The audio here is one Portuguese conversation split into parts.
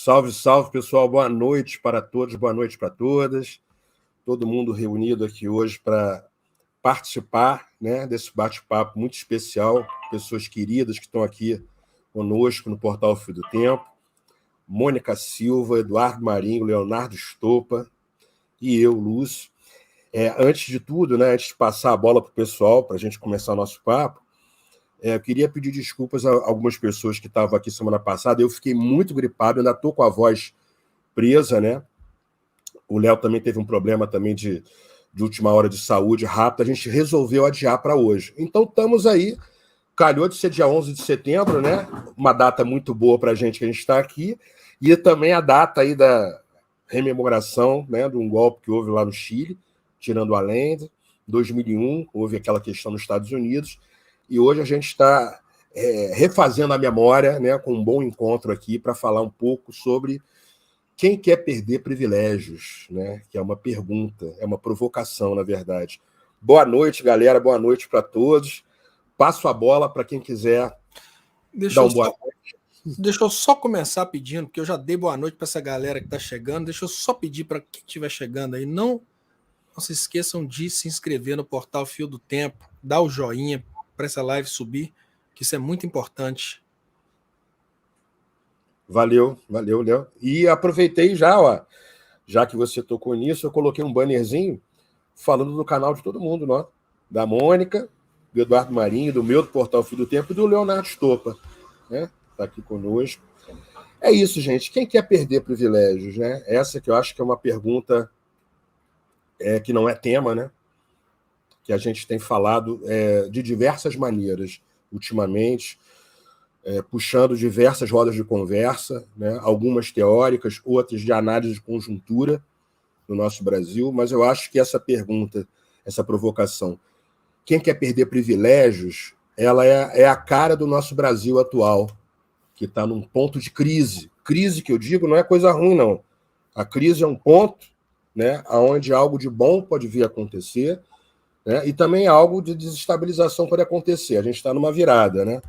Salve, salve, pessoal. Boa noite para todos, boa noite para todas. Todo mundo reunido aqui hoje para participar, né, desse bate-papo muito especial. Pessoas queridas que estão aqui conosco no Portal Fio do Tempo. Mônica Silva, Eduardo Marinho, Leonardo Estopa e eu, Lúcio. Antes de tudo, né, antes de passar a bola para o pessoal, para a gente começar o nosso papo, eu queria pedir desculpas a algumas pessoas que estavam aqui semana passada. Eu fiquei muito gripado, ainda estou com a voz presa, né? O Léo também teve um problema também de última hora de saúde rápido. A gente resolveu adiar para hoje. Então estamos aí. Calhou de ser dia 11 de setembro, né? Uma data muito boa para a gente que a gente está aqui. E também a data aí da rememoração, né, de um golpe que houve lá no Chile, tirando Allende. 2001, houve aquela questão nos Estados Unidos. E hoje a gente está refazendo a memória, né, com um bom encontro aqui para falar um pouco sobre quem quer perder privilégios, né? Que é uma pergunta, é uma provocação, na verdade. Boa noite, galera, boa noite para todos. Passo a bola para quem quiser dar uma boa noite. Deixa eu só começar pedindo, porque eu já dei boa noite para essa galera que está chegando. Deixa eu só pedir para quem estiver chegando aí, não se esqueçam de se inscrever no Portal Fio do Tempo, dar o joinha para essa live subir, que isso é muito importante. Valeu, Léo. E aproveitei já que você tocou nisso, eu coloquei um bannerzinho falando do canal de todo mundo, né? Da Mônica, do Eduardo Marinho, do meu do Portal Fio do Tempo e do Leonardo Estopa, né? Está aqui conosco. É isso, gente. Quem quer perder privilégios, né? Essa que eu acho que é uma pergunta que não é tema, né? Que a gente tem falado de diversas maneiras ultimamente, puxando diversas rodas de conversa, né? Algumas teóricas, outras de análise de conjuntura no nosso Brasil, mas eu acho que essa pergunta, essa provocação, quem quer perder privilégios, ela é a cara do nosso Brasil atual, que está num ponto de crise. Crise que eu digo não é coisa ruim, não. A crise é um ponto, né, onde algo de bom pode vir a acontecer, né, e também algo de desestabilização pode acontecer. A gente está numa virada, né?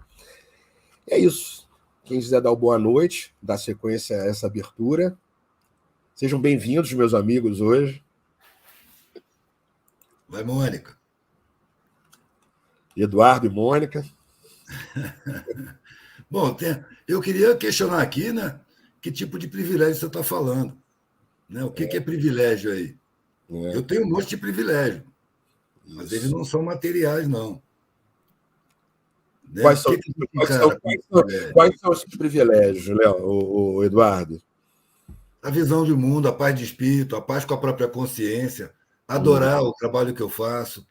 É isso. Quem quiser dar uma boa noite, dar sequência a essa abertura. Sejam bem-vindos, meus amigos, hoje. Vai, Mônica. Eduardo e Mônica. Bom, eu queria questionar aqui, né? Que tipo de privilégio você está falando? Né? O que é privilégio aí? Eu tenho um monte de privilégio, mas eles não são materiais, não. Né? Quais são os seus privilégios, Léo, o Eduardo? A visão de mundo, a paz de espírito, a paz com a própria consciência, adorar o trabalho que eu faço,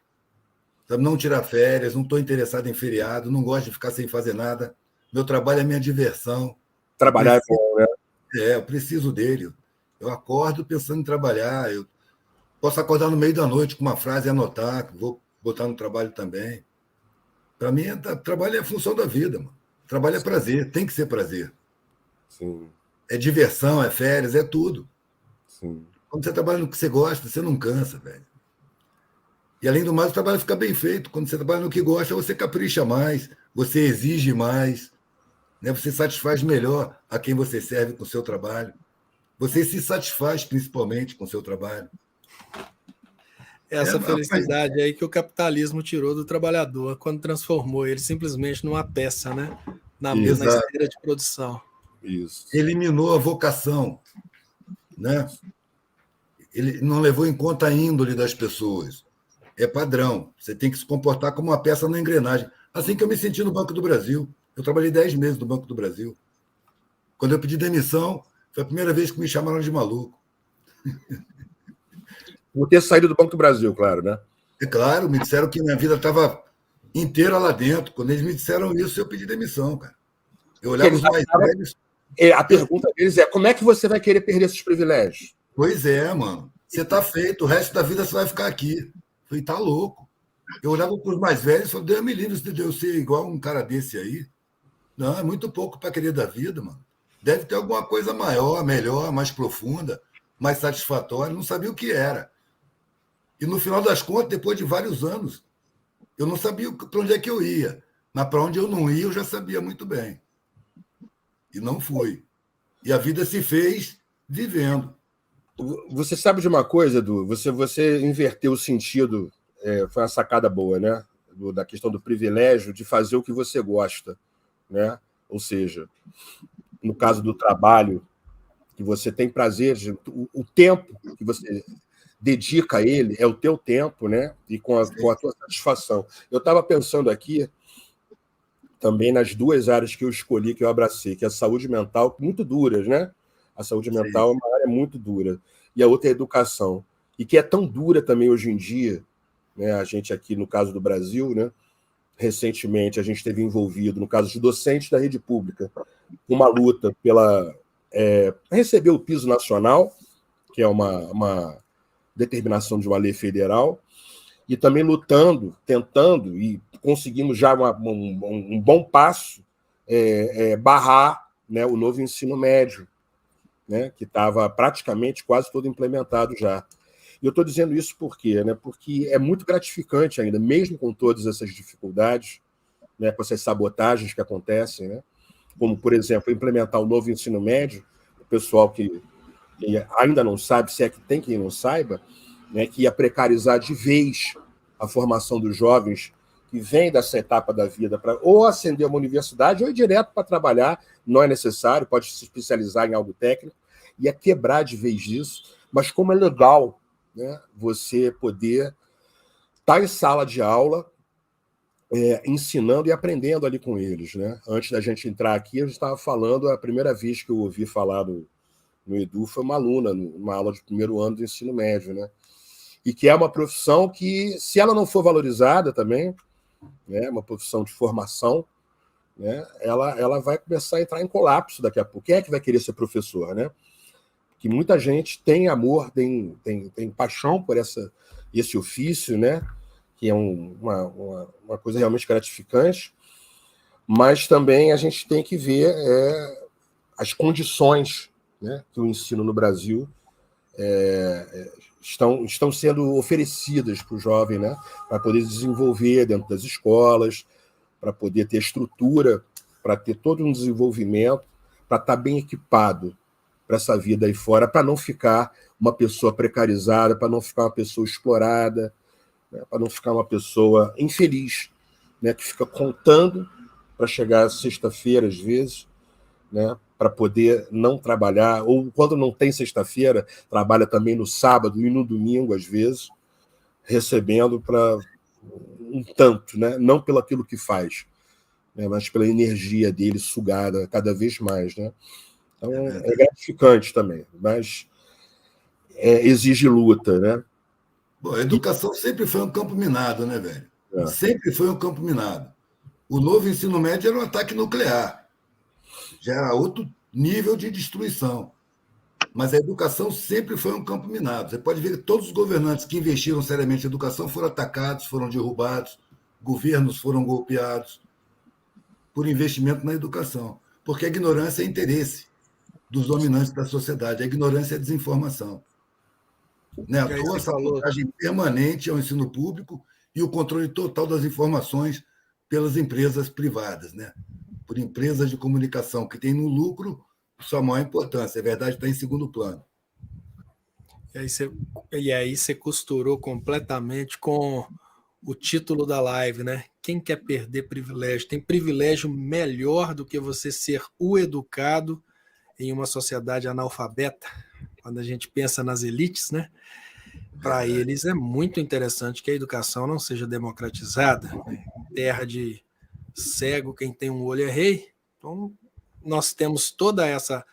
não tirar férias, não estou interessado em feriado, não gosto de ficar sem fazer nada. Meu trabalho é minha diversão. Trabalhar é bom, né? Eu preciso dele. Eu acordo pensando em trabalhar. Eu posso acordar no meio da noite com uma frase e anotar, vou botar no trabalho também. Para mim, trabalho é a função da vida, mano. Trabalho é prazer, tem que ser prazer. Sim. É diversão, é férias, é tudo. Sim. Quando você trabalha no que você gosta, você não cansa, velho. E, além do mais, o trabalho fica bem feito. Quando você trabalha no que gosta, você capricha mais, você exige mais, né? Você satisfaz melhor a quem você serve com o seu trabalho. Você se satisfaz, principalmente, com o seu trabalho. Essa felicidade aí que o capitalismo tirou do trabalhador quando transformou ele simplesmente numa peça, né? Na esteira de produção. Isso. Eliminou a vocação, né? Ele não levou em conta a índole das pessoas. É padrão. Você tem que se comportar como uma peça na engrenagem. Assim que eu me senti no Banco do Brasil. Eu trabalhei 10 meses no Banco do Brasil. Quando eu pedi demissão, foi a primeira vez que me chamaram de maluco. Por ter saído do Banco do Brasil, claro, né? É claro, me disseram que minha vida estava inteira lá dentro. Quando eles me disseram isso, eu pedi demissão, cara. Eu olhava os mais velhos. A pergunta deles é: como é que você vai querer perder esses privilégios? Pois é, mano. Você está feito, o resto da vida você vai ficar aqui. Eu falei, tá louco. Eu olhava para os mais velhos e falei, Deus me livre de eu ser igual um cara desse aí. Não, é muito pouco para querer da vida, mano. Deve ter alguma coisa maior, melhor, mais profunda, mais satisfatória. Não sabia o que era. E, no final das contas, depois de vários anos, eu não sabia para onde é que eu ia. Mas para onde eu não ia, eu já sabia muito bem. E não fui. E a vida se fez vivendo. Você sabe de uma coisa, Edu? Você inverteu o sentido, foi uma sacada boa, né? Da questão do privilégio de fazer o que você gosta, né? Ou seja, no caso do trabalho, que você tem prazer, o tempo que você dedica a ele é o teu tempo, né? E com a tua satisfação. Eu estava pensando aqui também nas duas áreas que eu escolhi, que eu abracei, que é a saúde mental, muito duras, né? A saúde mental é uma área muito dura. E a outra é a educação. E que é tão dura também hoje em dia, né? A gente aqui, no caso do Brasil, né? Recentemente, a gente esteve envolvido, no caso de docentes da rede pública, uma luta pela receber o piso nacional, que é uma determinação de uma lei federal, e também lutando, tentando, e conseguimos já um bom passo, barrar, né, o novo ensino médio, né, que estava praticamente quase todo implementado já. E eu estou dizendo isso por quê? Né? Porque é muito gratificante ainda, mesmo com todas essas dificuldades, né, com essas sabotagens que acontecem, né? Como, por exemplo, implementar o novo ensino médio, o pessoal que ainda não sabe, se é que tem quem não saiba, né, que ia precarizar de vez a formação dos jovens que vêm dessa etapa da vida para ou ascender a uma universidade ou ir direto para trabalhar, não é necessário, pode se especializar em algo técnico, ia quebrar de vez isso, mas como é legal, né, você poder estar em sala de aula, ensinando e aprendendo ali com eles, né? Antes da gente entrar aqui, eu estava falando, a primeira vez que eu ouvi falar no Edu foi uma aluna, numa aula de primeiro ano do ensino médio, né? E que é uma profissão que, se ela não for valorizada também, né, uma profissão de formação, né, ela vai começar a entrar em colapso daqui a pouco. Quem é que vai querer ser professor, né? Que muita gente tem amor, tem paixão por esse ofício, né? Que é uma coisa realmente gratificante, mas também a gente tem que ver as condições, né, que o ensino no Brasil estão sendo oferecidas para o jovem, né, para poder desenvolver dentro das escolas, para poder ter estrutura, para ter todo um desenvolvimento, para estar bem equipado para essa vida aí fora, para não ficar uma pessoa precarizada, para não ficar uma pessoa explorada, né, para não ficar uma pessoa infeliz, né, que fica contando para chegar sexta-feira, às vezes, né, para poder não trabalhar, ou quando não tem sexta-feira, trabalha também no sábado e no domingo, às vezes, recebendo para um tanto, né, não pelo aquilo que faz, né, mas pela energia dele sugada cada vez mais. Né? Então, é gratificante também, mas exige luta, né? Bom, a educação sempre foi um campo minado, né, velho? Sempre foi um campo minado. O novo ensino médio era um ataque nuclear. Já era outro nível de destruição. Mas a educação sempre foi um campo minado. Você pode ver que todos os governantes que investiram seriamente em educação foram atacados, foram derrubados, governos foram golpeados por investimento na educação. Porque a ignorância é interesse dos dominantes da sociedade. A ignorância é desinformação. Né? À toa, a sabotagem permanente ao ensino público e o controle total das informações pelas empresas privadas, né? Por empresas de comunicação que têm no lucro sua maior importância. A verdade está em segundo plano. E aí você costurou completamente com o título da live, né? Quem quer perder privilégio? Tem privilégio melhor do que você ser o educado em uma sociedade analfabeta? Quando a gente pensa nas elites, né? Para eles é muito interessante que a educação não seja democratizada. Terra de cego, quem tem um olho é rei. Então, nós temos toda essa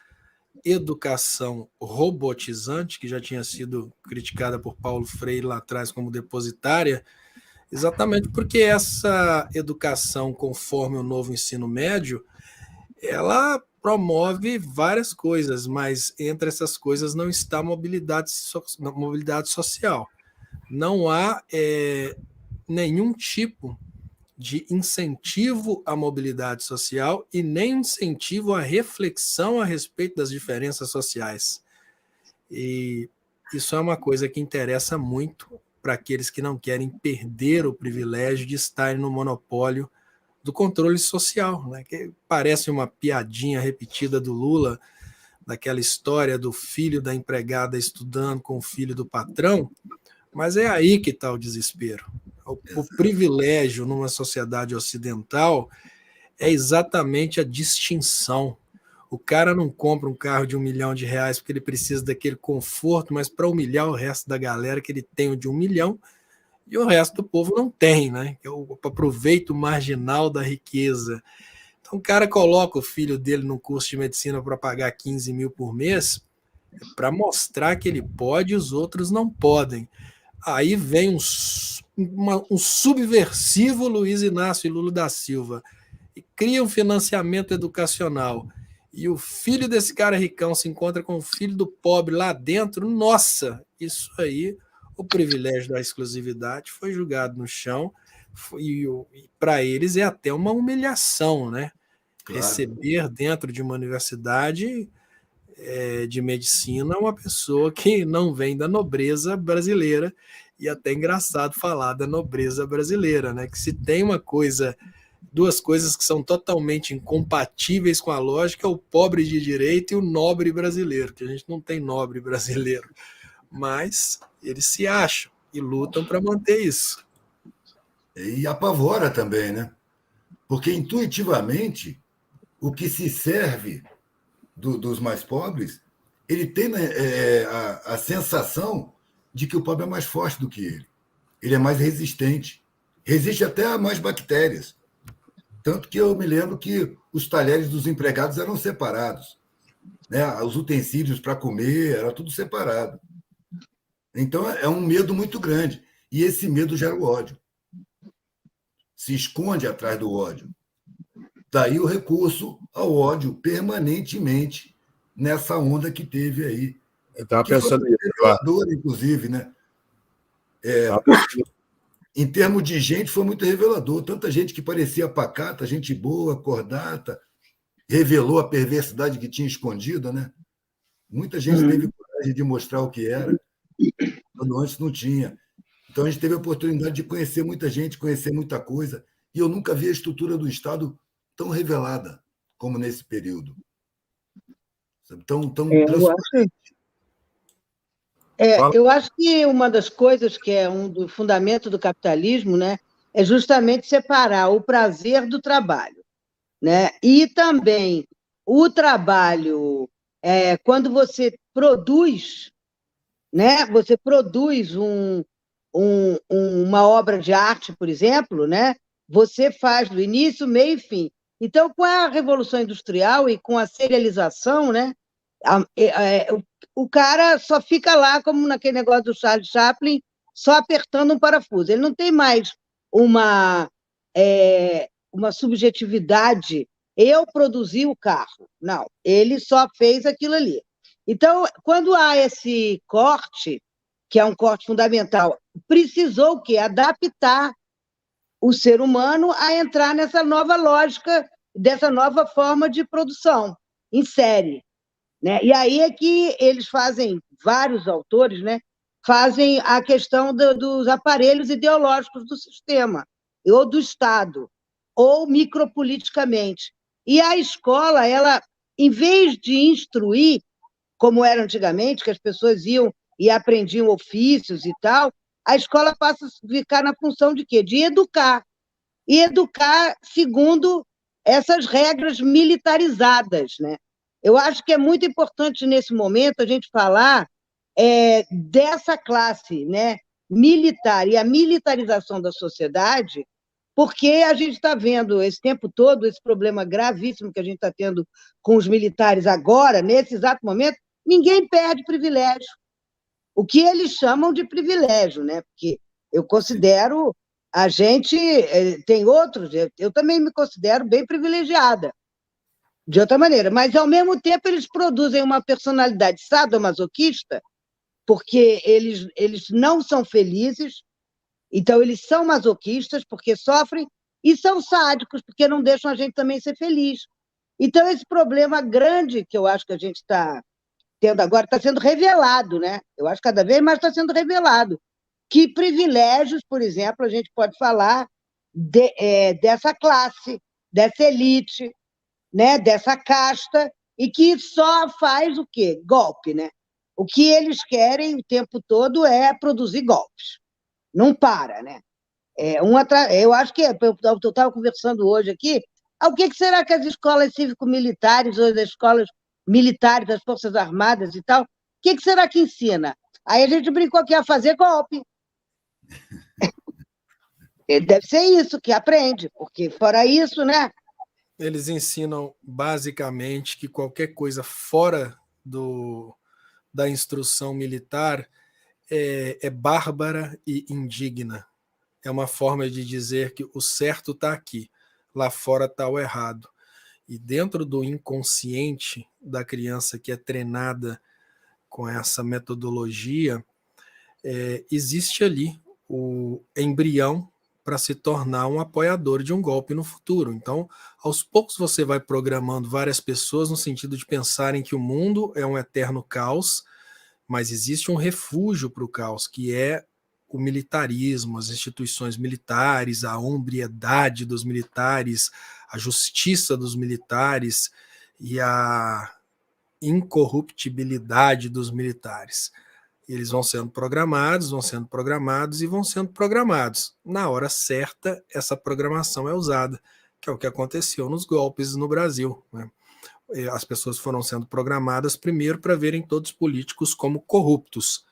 educação robotizante, que já tinha sido criticada por Paulo Freire lá atrás como depositária, exatamente porque essa educação, conforme o novo ensino médio, ela promove várias coisas, mas entre essas coisas não está a mobilidade social. Não há nenhum tipo de incentivo à mobilidade social e nem incentivo à reflexão a respeito das diferenças sociais. E isso é uma coisa que interessa muito para aqueles que não querem perder o privilégio de estarem no monopólio do controle social, né? Que parece uma piadinha repetida do Lula, daquela história do filho da empregada estudando com o filho do patrão, mas é aí que está o desespero. O privilégio numa sociedade ocidental é exatamente a distinção. O cara não compra um carro de R$1 milhão porque ele precisa daquele conforto, mas para humilhar o resto da galera que ele tem o de R$1 milhão e o resto do povo não tem, né? É o aproveito marginal da riqueza. Então o cara coloca o filho dele num curso de medicina para pagar 15 mil por mês para mostrar que ele pode e os outros não podem. Aí vem um subversivo Luiz Inácio Lula da Silva e cria um financiamento educacional. E o filho desse cara ricão se encontra com o filho do pobre lá dentro. Nossa, isso aí, o privilégio da exclusividade foi jogado no chão. E para eles é até uma humilhação, né? Claro. Receber dentro de uma universidade de medicina uma pessoa que não vem da nobreza brasileira. E até engraçado falar da nobreza brasileira, né? Que se tem duas coisas que são totalmente incompatíveis com a lógica, é o pobre de direito e o nobre brasileiro, que a gente não tem nobre brasileiro, mas eles se acham e lutam para manter isso. E apavora também, né? Porque intuitivamente o que se serve dos mais pobres, ele tem a sensação de que o pobre é mais forte do que ele. Ele é mais resistente. Resiste até a mais bactérias. Tanto que eu me lembro que os talheres dos empregados eram separados, né? Os utensílios para comer, era tudo separado. Então, é um medo muito grande. E esse medo gera o ódio. Se esconde atrás do ódio. Daí o recurso ao ódio permanentemente nessa onda que teve aí. Eu estava pensando nisso. Revelador, inclusive, né? Em termos de gente, foi muito revelador. Tanta gente que parecia pacata, gente boa, cordata, revelou a perversidade que tinha escondida, né? Muita gente teve coragem de mostrar o que era, quando antes não tinha. Então, a gente teve a oportunidade de conhecer muita gente, conhecer muita coisa, e eu nunca vi a estrutura do Estado tão revelada como nesse período. Tão transparente. Eu acho que uma das coisas que é do fundamento do capitalismo, né, é justamente separar o prazer do trabalho, né? E também o trabalho, quando você produz, né, você produz uma obra de arte, por exemplo, né, você faz do início, meio e fim. Então, com a Revolução Industrial e com a serialização, né, o cara só fica lá, como naquele negócio do Charles Chaplin, só apertando um parafuso. Ele não tem mais uma subjetividade. Eu produzi o carro. Não, ele só fez aquilo ali. Então, quando há esse corte, que é um corte fundamental, precisou o quê? Adaptar o ser humano a entrar nessa nova lógica, dessa nova forma de produção em série. Né? E aí é que eles fazem, vários autores, né, fazem a questão dos aparelhos ideológicos do sistema, ou do Estado, ou micropoliticamente. E a escola, ela, em vez de instruir, como era antigamente, que as pessoas iam e aprendiam ofícios e tal, a escola passa a ficar na função de quê? De educar. E educar segundo essas regras militarizadas, né? Eu acho que é muito importante, nesse momento, a gente falar dessa classe, né, militar e a militarização da sociedade, porque a gente está vendo esse tempo todo esse problema gravíssimo que a gente está tendo com os militares agora, nesse exato momento. Ninguém perde privilégio. O que eles chamam de privilégio, né? Porque eu considero, a gente tem outros, eu também me considero bem privilegiada, de outra maneira, mas, ao mesmo tempo, eles produzem uma personalidade sadomasoquista, porque eles não são felizes, então eles são masoquistas, porque sofrem, e são sádicos, porque não deixam a gente também ser feliz. Então, esse problema grande que eu acho que a gente está tendo agora está sendo revelado, né? Eu acho que cada vez mais está sendo revelado. Que privilégios, por exemplo, a gente pode falar dessa classe, dessa elite, né, dessa casta, e que só faz o quê? Golpe, né? O que eles querem o tempo todo é produzir golpes. Não para, né? Eu acho que, eu estava conversando hoje aqui, o que será que as escolas cívico-militares ou as escolas militares das Forças Armadas e tal, o que será que ensina? Aí a gente brincou que ia fazer golpe. Deve ser isso que aprende, porque fora isso, né? Eles ensinam basicamente que qualquer coisa fora da instrução militar é bárbara e indigna. É uma forma de dizer que o certo está aqui, lá fora está o errado. E dentro do inconsciente da criança que é treinada com essa metodologia, existe ali o embrião para se tornar um apoiador de um golpe no futuro. Então, aos poucos você vai programando várias pessoas no sentido de pensarem que o mundo é um eterno caos, mas existe um refúgio para o caos, que é o militarismo, as instituições militares, a hombridade dos militares, a justiça dos militares e a incorruptibilidade dos militares. Eles vão sendo programados e vão sendo programados. Na hora certa, essa programação é usada, que é o que aconteceu nos golpes no Brasil, né? As pessoas foram sendo programadas primeiro para verem todos os políticos como corruptos,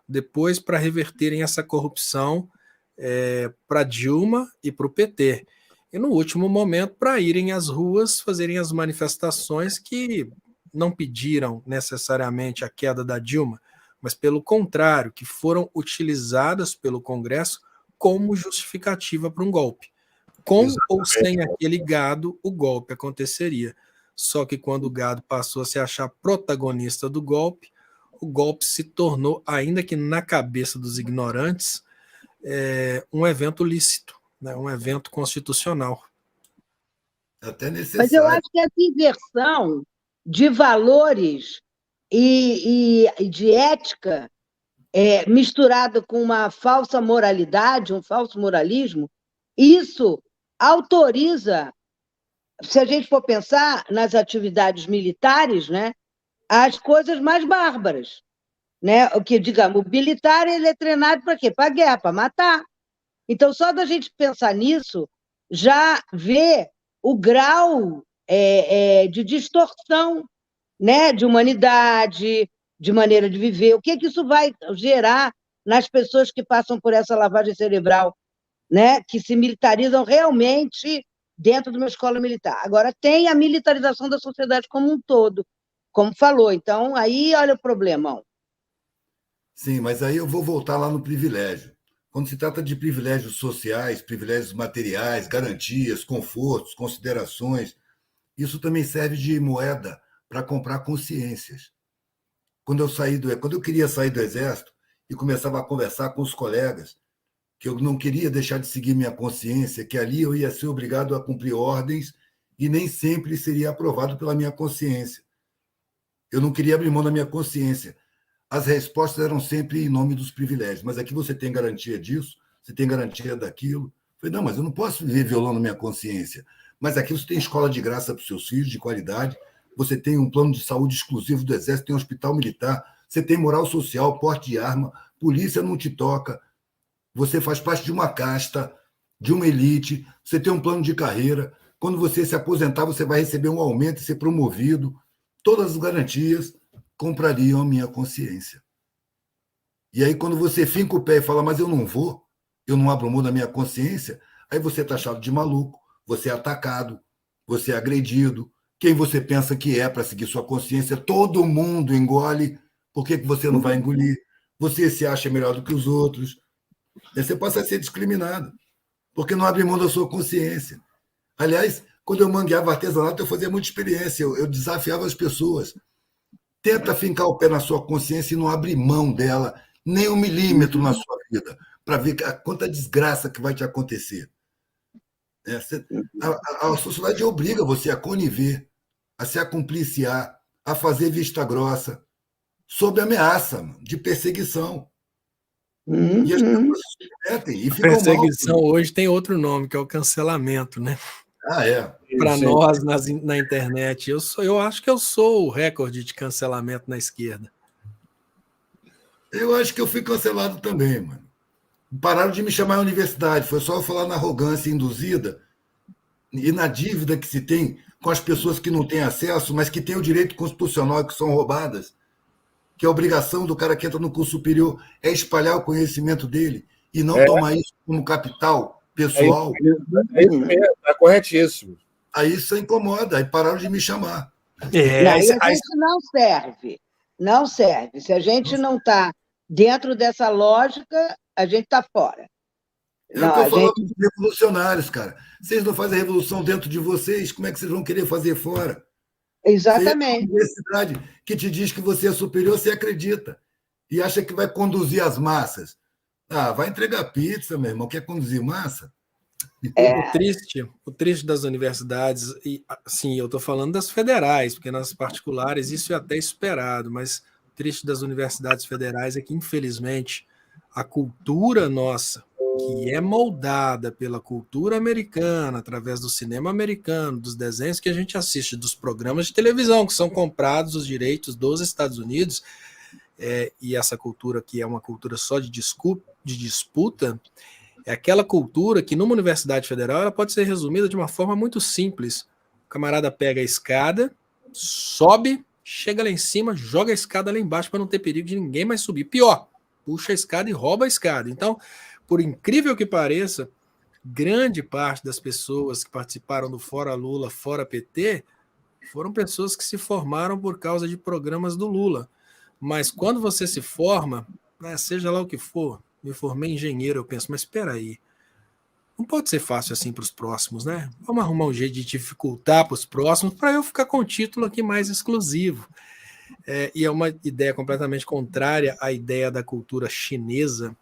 depois para reverterem essa corrupção para Dilma e para o PT, e no último momento para irem às ruas, fazerem as manifestações que não pediram necessariamente a queda da Dilma, mas pelo contrário, que foram utilizadas pelo Congresso como justificativa para um golpe. Com ou sem aquele gado, o golpe aconteceria. Só que quando o gado passou a se achar protagonista do golpe, o golpe se tornou, ainda que na cabeça dos ignorantes, um evento lícito, né? Um evento constitucional. Até necessário. Mas eu acho que essa inversão de valores e de ética misturada com uma falsa moralidade, um falso moralismo, isso autoriza, se a gente for pensar nas atividades militares, né, as coisas mais bárbaras, né? O que, digamos, o militar ele é treinado para quê? Para guerra, para matar. Então, só da gente pensar nisso, já vê o grau de distorção, né, de humanidade, de maneira de viver. O que isso vai gerar nas pessoas que passam por essa lavagem cerebral, né, que se militarizam realmente dentro de uma escola militar. Agora, tem a militarização da sociedade como um todo, como falou. Então, aí olha o problemão. Sim, mas aí eu vou voltar lá no privilégio. Quando se trata de privilégios sociais, privilégios materiais, garantias, confortos, considerações, isso também serve de moeda para comprar consciências. Quando eu queria sair do Exército e começava a conversar com os colegas, que eu não queria deixar de seguir minha consciência, que ali eu ia ser obrigado a cumprir ordens e nem sempre seria aprovado pela minha consciência. Eu não queria abrir mão da minha consciência. As respostas eram sempre em nome dos privilégios. Mas aqui você tem garantia disso, você tem garantia daquilo. Eu falei, não, mas eu não posso viver violando minha consciência. Mas aqui você tem escola de graça para os seus filhos, de qualidade, você tem um plano de saúde exclusivo do Exército, tem um hospital militar, você tem moral social, porte de arma, polícia não te toca, você faz parte de uma casta, de uma elite, você tem um plano de carreira, quando você se aposentar, você vai receber um aumento e ser promovido. Todas as garantias comprariam a minha consciência. E aí, quando você finca o pé e fala, mas eu não abro mão da minha consciência, aí você é taxado de maluco, você é atacado, você é agredido. Quem você pensa que é para seguir sua consciência, todo mundo engole. Por que você não vai engolir? Você se acha melhor do que os outros. Aí você passa a ser discriminado, porque não abre mão da sua consciência. Aliás, quando eu mangueava artesanato, eu fazia muita experiência, eu desafiava as pessoas. Tenta fincar o pé na sua consciência e não abrir mão dela nem 1 milímetro na sua vida, para ver quanta desgraça que vai te acontecer. A sociedade obriga você a conniver, a se acumpliciar, a fazer vista grossa, sob ameaça de perseguição. E as pessoas se submetem e ficam Perseguição mal. Hoje tem outro nome, que é o cancelamento, né? Ah, é. Para Sim. nós na internet. Eu acho que eu sou o recorde de cancelamento na esquerda. Eu acho que eu fui cancelado também, mano. Pararam de me chamar à universidade. Foi só eu falar na arrogância induzida e na dívida que se tem com as pessoas que não têm acesso, mas que têm o direito constitucional e que são roubadas, que a obrigação do cara que entra no curso superior é espalhar o conhecimento dele e não É, tomar isso como capital é isso pessoal. mesmo, é corretíssimo. Aí isso incomoda, aí pararam de me chamar. Não, e a gente não serve. Não serve. Se a gente não está dentro dessa lógica, a gente está fora. É o que eu falo para os revolucionários, cara. Vocês não fazem a revolução dentro de vocês, como é que vocês vão querer fazer fora? Exatamente. Você é uma universidade que te diz que você é superior, você acredita. E acha que vai conduzir as massas. Ah, vai entregar pizza, meu irmão. Quer conduzir massa? O triste das universidades, e sim, eu estou falando das federais, porque nas particulares isso é até esperado, mas o triste das universidades federais é que, infelizmente, a cultura nossa, que é moldada pela cultura americana, através do cinema americano, dos desenhos que a gente assiste, dos programas de televisão, que são comprados os direitos dos Estados Unidos, e essa cultura que é uma cultura só de disputa, é aquela cultura que numa universidade federal ela pode ser resumida de uma forma muito simples. O camarada pega a escada, sobe, chega lá em cima, joga a escada lá embaixo para não ter perigo de ninguém mais subir. Pior, puxa a escada e rouba a escada. Então, por incrível que pareça, grande parte das pessoas que participaram do Fora Lula, Fora PT, foram pessoas que se formaram por causa de programas do Lula. Mas quando você se forma, seja lá o que for, me formei engenheiro, eu penso, mas espera aí, não pode ser fácil assim para os próximos, né? Vamos arrumar um jeito de dificultar para os próximos para eu ficar com o título aqui mais exclusivo. E é uma ideia completamente contrária à ideia da cultura chinesa,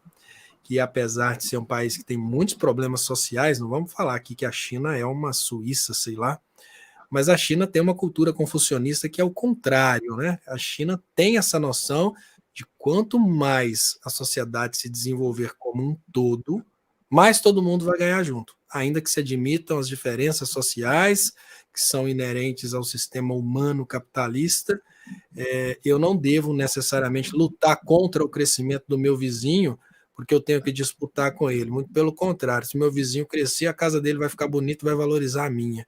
que apesar de ser um país que tem muitos problemas sociais, não vamos falar aqui que a China é uma Suíça, sei lá, mas a China tem uma cultura confucionista que é o contrário, né? A China tem essa noção de quanto mais a sociedade se desenvolver como um todo, mais todo mundo vai ganhar junto, ainda que se admitam as diferenças sociais que são inerentes ao sistema humano capitalista. Eu não devo necessariamente lutar contra o crescimento do meu vizinho, porque eu tenho que disputar com ele. Muito pelo contrário, se meu vizinho crescer, a casa dele vai ficar bonita, vai valorizar a minha.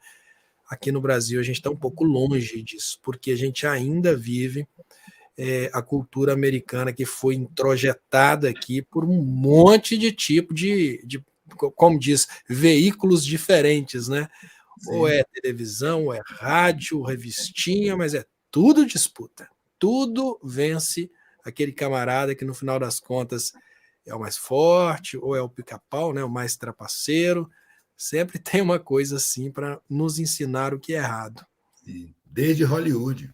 Aqui no Brasil a gente está um pouco longe disso, porque a gente ainda vive a cultura americana que foi introjetada aqui por um monte de tipo de como diz, veículos diferentes, né? Sim. Ou é televisão, ou é rádio, revistinha, mas é tudo disputa. Tudo vence aquele camarada que no final das contas é o mais forte, ou é o pica-pau, né? O mais trapaceiro. Sempre tem uma coisa assim para nos ensinar o que é errado. Sim. Desde Hollywood.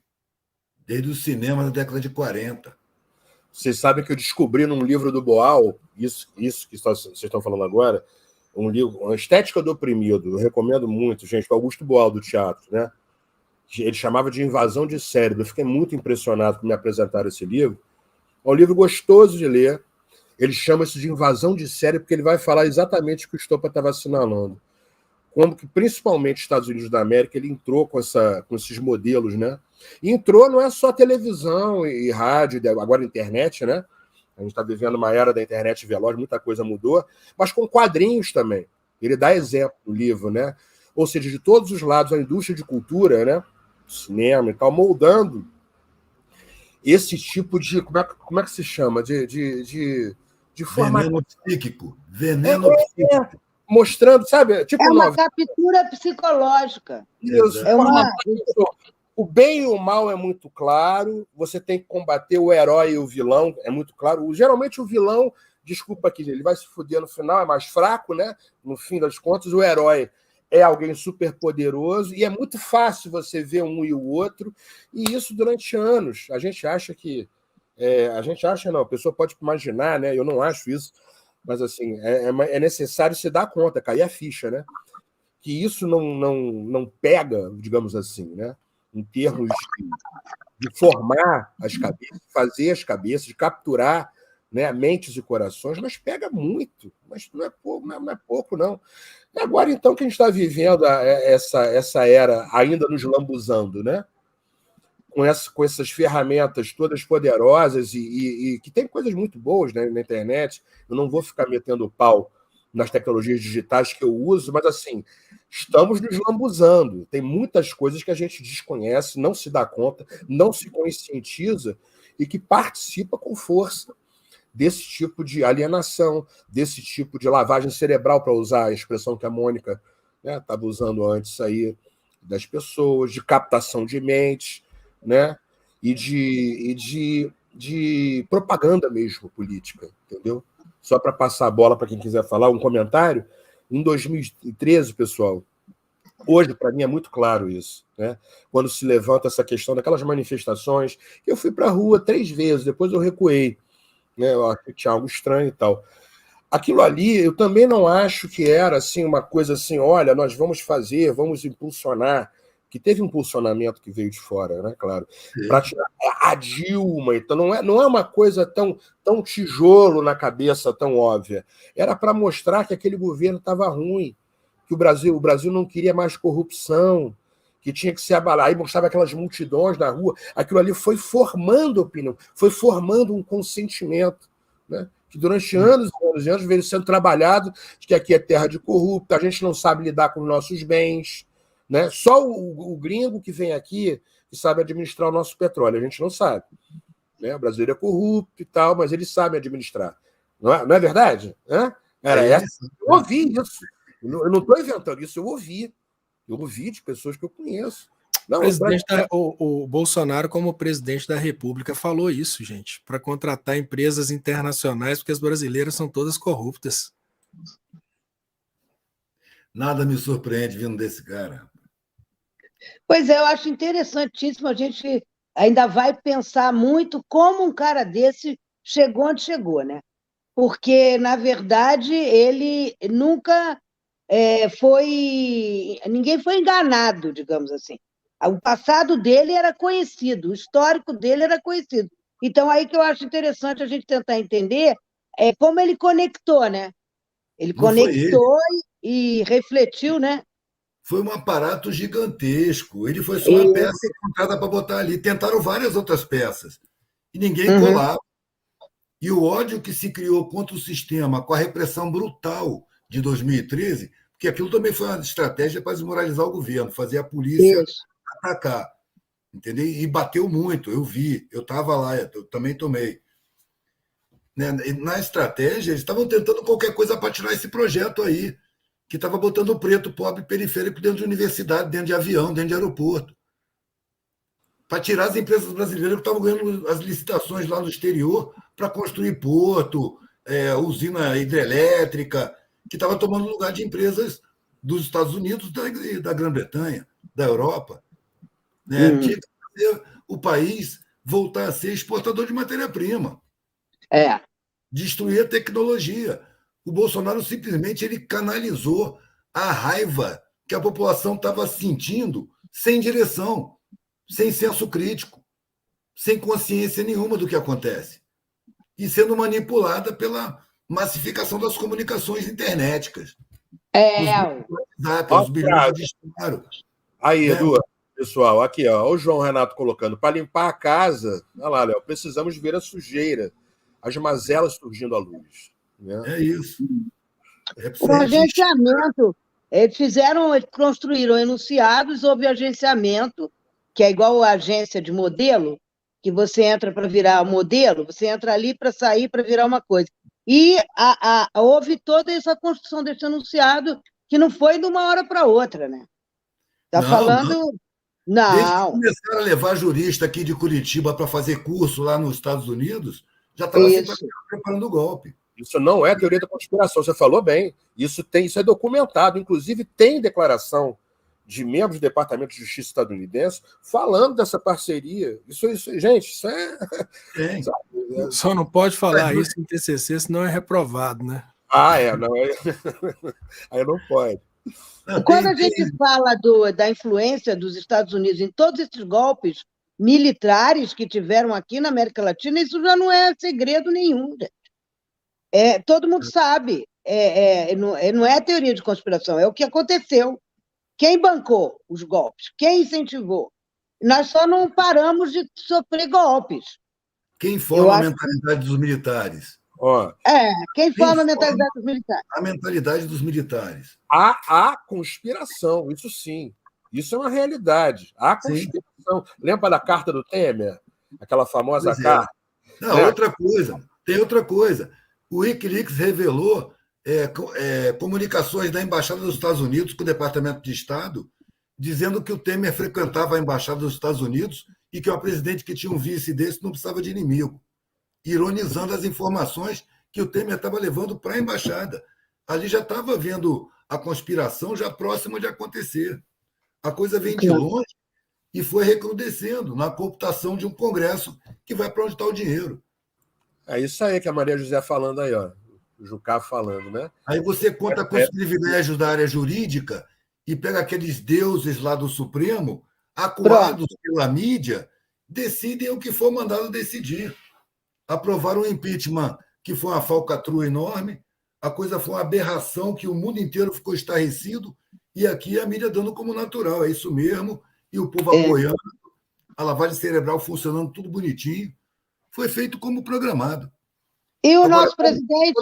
Desde o cinema da década de 40. Vocês sabem que eu descobri num livro do Boal, isso que vocês estão falando agora, um livro, A Estética do Oprimido, eu recomendo muito, gente, o Augusto Boal do teatro, né? Ele chamava de Invasão de Cérebro. Eu fiquei muito impressionado quando me apresentaram esse livro. É um livro gostoso de ler. Ele chama isso de Invasão de Cérebro porque ele vai falar exatamente o que o Estopa estava assinalando. Como que, principalmente, Estados Unidos da América, ele entrou com esses modelos, né? E entrou não é só televisão e rádio, agora internet, né? A gente está vivendo uma era da internet veloz, muita coisa mudou, mas com quadrinhos também. Ele dá exemplo no livro, né? Ou seja, de todos os lados, a indústria de cultura, né? Cinema e tal, moldando esse tipo de... Como é que se chama? De formato... Veneno psíquico. Veneno psíquico. Mostrando, sabe? Tipo uma captura psicológica. Isso. O bem e o mal é muito claro, você tem que combater o herói e o vilão, é muito claro. Geralmente o vilão, desculpa aqui, ele vai se fuder no final, é mais fraco, né? No fim das contas, o herói é alguém super poderoso e é muito fácil você ver um e o outro, e isso durante anos. A gente acha que... a gente acha, não, a pessoa pode imaginar, né? Eu não acho isso, mas assim, é necessário se dar conta, cair a ficha, né? Que isso não pega, digamos assim, né? Em termos de formar as cabeças, fazer as cabeças, de capturar, né, mentes e corações, mas pega muito, mas não é pouco, não. Agora, então, que a gente está vivendo essa era ainda nos lambuzando, né? Com essas ferramentas todas poderosas e que tem coisas muito boas, né, na internet. Eu não vou ficar metendo pau nas tecnologias digitais que eu uso, mas assim, estamos nos lambuzando. Tem muitas coisas que a gente desconhece, não se dá conta, não se conscientiza e que participa com força desse tipo de alienação, desse tipo de lavagem cerebral, para usar a expressão que a Mônica estava usando antes aí, das pessoas, de captação de mentes, né? E de propaganda mesmo política, entendeu? Só para passar a bola para quem quiser falar, um comentário. Em 2013, pessoal, hoje, para mim, é muito claro isso, né? Quando se levanta essa questão daquelas manifestações, eu fui para a rua 3 vezes, depois eu recuei, né? Eu acho que tinha algo estranho e tal. Aquilo ali, eu também não acho que era assim uma coisa assim, olha, nós vamos fazer, vamos impulsionar, que teve um impulsionamento que veio de fora, né? Claro, para tirar a Dilma. Então não é uma coisa tão tijolo na cabeça, tão óbvia. Era para mostrar que aquele governo estava ruim, que o Brasil não queria mais corrupção, que tinha que se abalar. Aí mostrava aquelas multidões na rua. Aquilo ali foi formando opinião, foi formando um consentimento, né? Que durante anos e anos e anos veio sendo trabalhado, de que aqui é terra de corrupto, a gente não sabe lidar com os nossos bens, né? Só o gringo que vem aqui que sabe administrar o nosso petróleo, a gente não sabe, né? O brasileiro é corrupto e tal, mas eles sabem administrar. Não é verdade? Era essa. Eu ouvi isso. Eu não estou inventando isso, eu ouvi de pessoas que eu conheço. Não, o Bolsonaro, como presidente da República, falou isso, gente, para contratar empresas internacionais, porque as brasileiras são todas corruptas. Nada me surpreende vindo desse cara. Pois é, eu acho interessantíssimo. A gente ainda vai pensar muito como um cara desse chegou onde chegou, né? Porque, na verdade, ele nunca ninguém foi enganado, digamos assim. O passado dele era conhecido, o histórico dele era conhecido. Então, aí que eu acho interessante a gente tentar entender como ele conectou, né? Ele conectou e refletiu, né? Foi um aparato gigantesco. Ele foi só uma peça encontrada para botar ali. Tentaram várias outras peças e ninguém colava. E o ódio que se criou contra o sistema com a repressão brutal de 2013, porque aquilo também foi uma estratégia para desmoralizar o governo, fazer a polícia atacar, entendeu? E bateu muito, eu vi, eu estava lá, eu também tomei. Na estratégia, eles estavam tentando qualquer coisa para tirar esse projeto aí, que estava botando o preto pobre periférico dentro de universidade, dentro de avião, dentro de aeroporto, para tirar as empresas brasileiras que estavam ganhando as licitações lá no exterior para construir porto, usina hidrelétrica, que estava tomando lugar de empresas dos Estados Unidos e da Grã-Bretanha, da Europa. Né? Tinha que fazer o país voltar a ser exportador de matéria-prima. Destruir a tecnologia. O Bolsonaro simplesmente ele canalizou a raiva que a população estava sentindo sem direção, sem senso crítico, sem consciência nenhuma do que acontece. E sendo manipulada pela massificação das comunicações internéticas. Os bilhões de disparo. Aí, Edu, pessoal, aqui, ó, o João Renato colocando, para limpar a casa, olha lá, Léo, precisamos ver a sujeira, as mazelas surgindo à luz. Né? É isso. O agenciamento, eles construíram enunciados sobre agenciamento, que é igual a agência de modelo, que você entra para virar modelo, você entra ali para sair para virar uma coisa. E houve toda essa construção desse enunciado que não foi de uma hora para outra, né? Está falando... Não. Desde que começaram a levar jurista aqui de Curitiba para fazer curso lá nos Estados Unidos, já estava preparando o golpe. Isso não é teoria da conspiração, você falou bem. Isso é documentado. Inclusive, tem declaração de membros do Departamento de Justiça estadunidense falando dessa parceria. Isso gente, isso é... Só não pode falar isso em TCC, senão é reprovado, né? Não é... Aí não pode. Quando a gente fala da influência dos Estados Unidos em todos esses golpes militares que tiveram aqui na América Latina, isso já não é segredo nenhum. Todo mundo sabe. não é teoria de conspiração, é o que aconteceu. Quem bancou os golpes? Quem incentivou? Nós só não paramos de sofrer golpes. Quem forma a mentalidade dos militares? Quem forma a mentalidade dos militares? A mentalidade dos militares. Há conspiração, isso sim. Isso é uma realidade. Há conspiração. Sim. Lembra da carta do Temer? Aquela famosa carta? Não, tem outra coisa. O Wikileaks revelou comunicações da Embaixada dos Estados Unidos com o Departamento de Estado, dizendo que o Temer frequentava a Embaixada dos Estados Unidos e que o presidente que tinha um vice desse não precisava de inimigo, ironizando as informações que o Temer estava levando para a Embaixada. Ali já estava vendo a conspiração já próxima de acontecer. A coisa vem de longe e foi recrudescendo na computação de um Congresso que vai para onde está o dinheiro. É isso aí que a Maria José falando aí, ó. O Jucá falando, né? Aí você conta com os privilégios da área jurídica e pega aqueles deuses lá do Supremo, acuados pela mídia, decidem o que for mandado decidir. Aprovaram um impeachment que foi uma falcatrua enorme, a coisa foi uma aberração que o mundo inteiro ficou estarrecido, e aqui a mídia dando como natural, é isso mesmo, e o povo apoiando, a lavagem cerebral funcionando tudo bonitinho. Foi feito como programado. E o nosso presidente,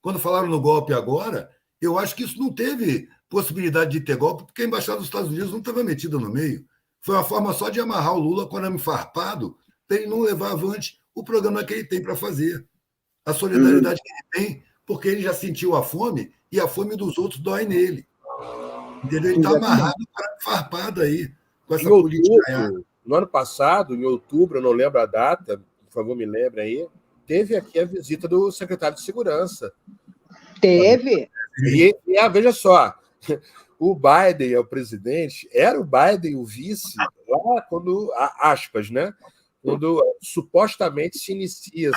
quando falaram no golpe agora, eu acho que isso não teve possibilidade de ter golpe, porque a Embaixada dos Estados Unidos não estava metida no meio. Foi uma forma só de amarrar o Lula com arame farpado, para ele não levar avante o programa que ele tem para fazer. A solidariedade que ele tem, porque ele já sentiu a fome, e a fome dos outros dói nele. Entendeu? Ele está amarrado, farpado aí, com essa política. No ano passado, em outubro, eu não lembro a data, por favor, me lembre aí, teve aqui a visita do secretário de Segurança. Teve. E veja só, o Biden é o presidente, era o Biden o vice, lá quando, aspas, né? Quando supostamente se inicia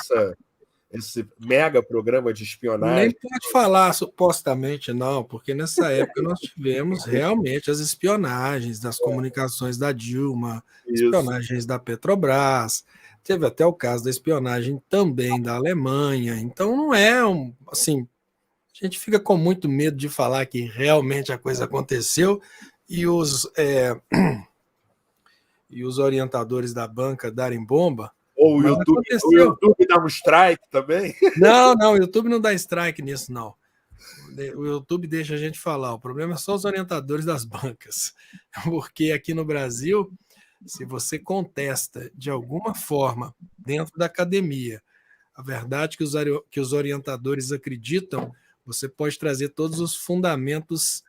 esse mega programa de espionagem. Nem pode falar supostamente, não, porque nessa época nós tivemos realmente as espionagens das comunicações da Dilma, espionagens da Petrobras, teve até o caso da espionagem também da Alemanha. Então não é assim, a gente fica com muito medo de falar que realmente a coisa aconteceu e os orientadores da banca darem bomba. Ou o YouTube dá um strike também? Não, o YouTube não dá strike nisso, não. O YouTube deixa a gente falar. O problema é só os orientadores das bancas. Porque aqui no Brasil, se você contesta de alguma forma dentro da academia a verdade que os orientadores acreditam, você pode trazer todos os fundamentos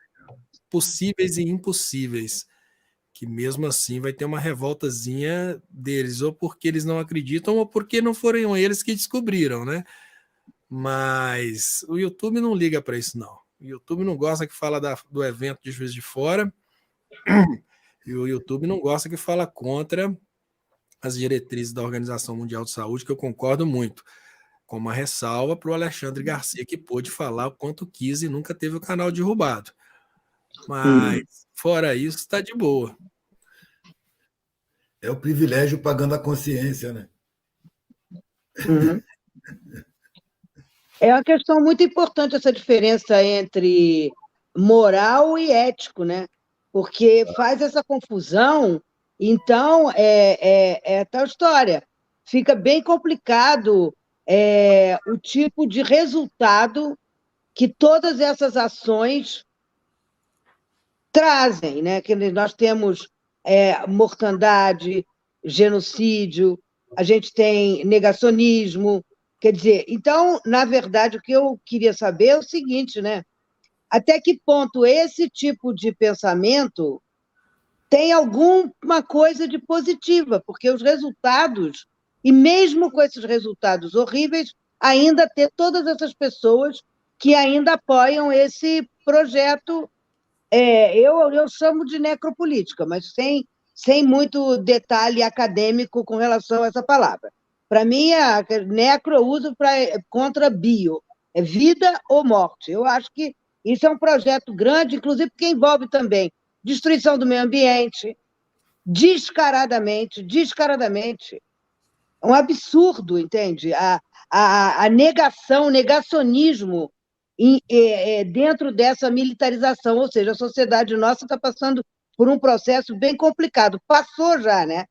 possíveis e impossíveis, que mesmo assim vai ter uma revoltazinha deles, ou porque eles não acreditam, ou porque não foram eles que descobriram, né? Mas o YouTube não liga para isso, não. O YouTube não gosta que fala do evento de Juiz de Fora, e o YouTube não gosta que fala contra as diretrizes da Organização Mundial de Saúde, que eu concordo muito, com uma ressalva para o Alexandre Garcia, que pôde falar o quanto quis e nunca teve o canal derrubado. Mas, fora isso, está de boa. É o privilégio pagando a consciência, né? É uma questão muito importante essa diferença entre moral e ético, né? Porque faz essa confusão, então é tal história. Fica bem complicado o tipo de resultado que todas essas ações trazem, né? Que nós temos mortandade, genocídio, a gente tem negacionismo, quer dizer, então, na verdade, o que eu queria saber é o seguinte, né? Até que ponto esse tipo de pensamento tem alguma coisa de positiva, porque os resultados, e mesmo com esses resultados horríveis, ainda ter todas essas pessoas que ainda apoiam esse projeto. Eu chamo de necropolítica, mas sem muito detalhe acadêmico com relação a essa palavra. Para mim, a necro eu uso contra bio, é vida ou morte. Eu acho que isso é um projeto grande, inclusive porque envolve também destruição do meio ambiente, descaradamente. É um absurdo, entende? a negação, o negacionismo dentro dessa militarização, ou seja, a sociedade nossa está passando por um processo bem complicado. Passou já, né?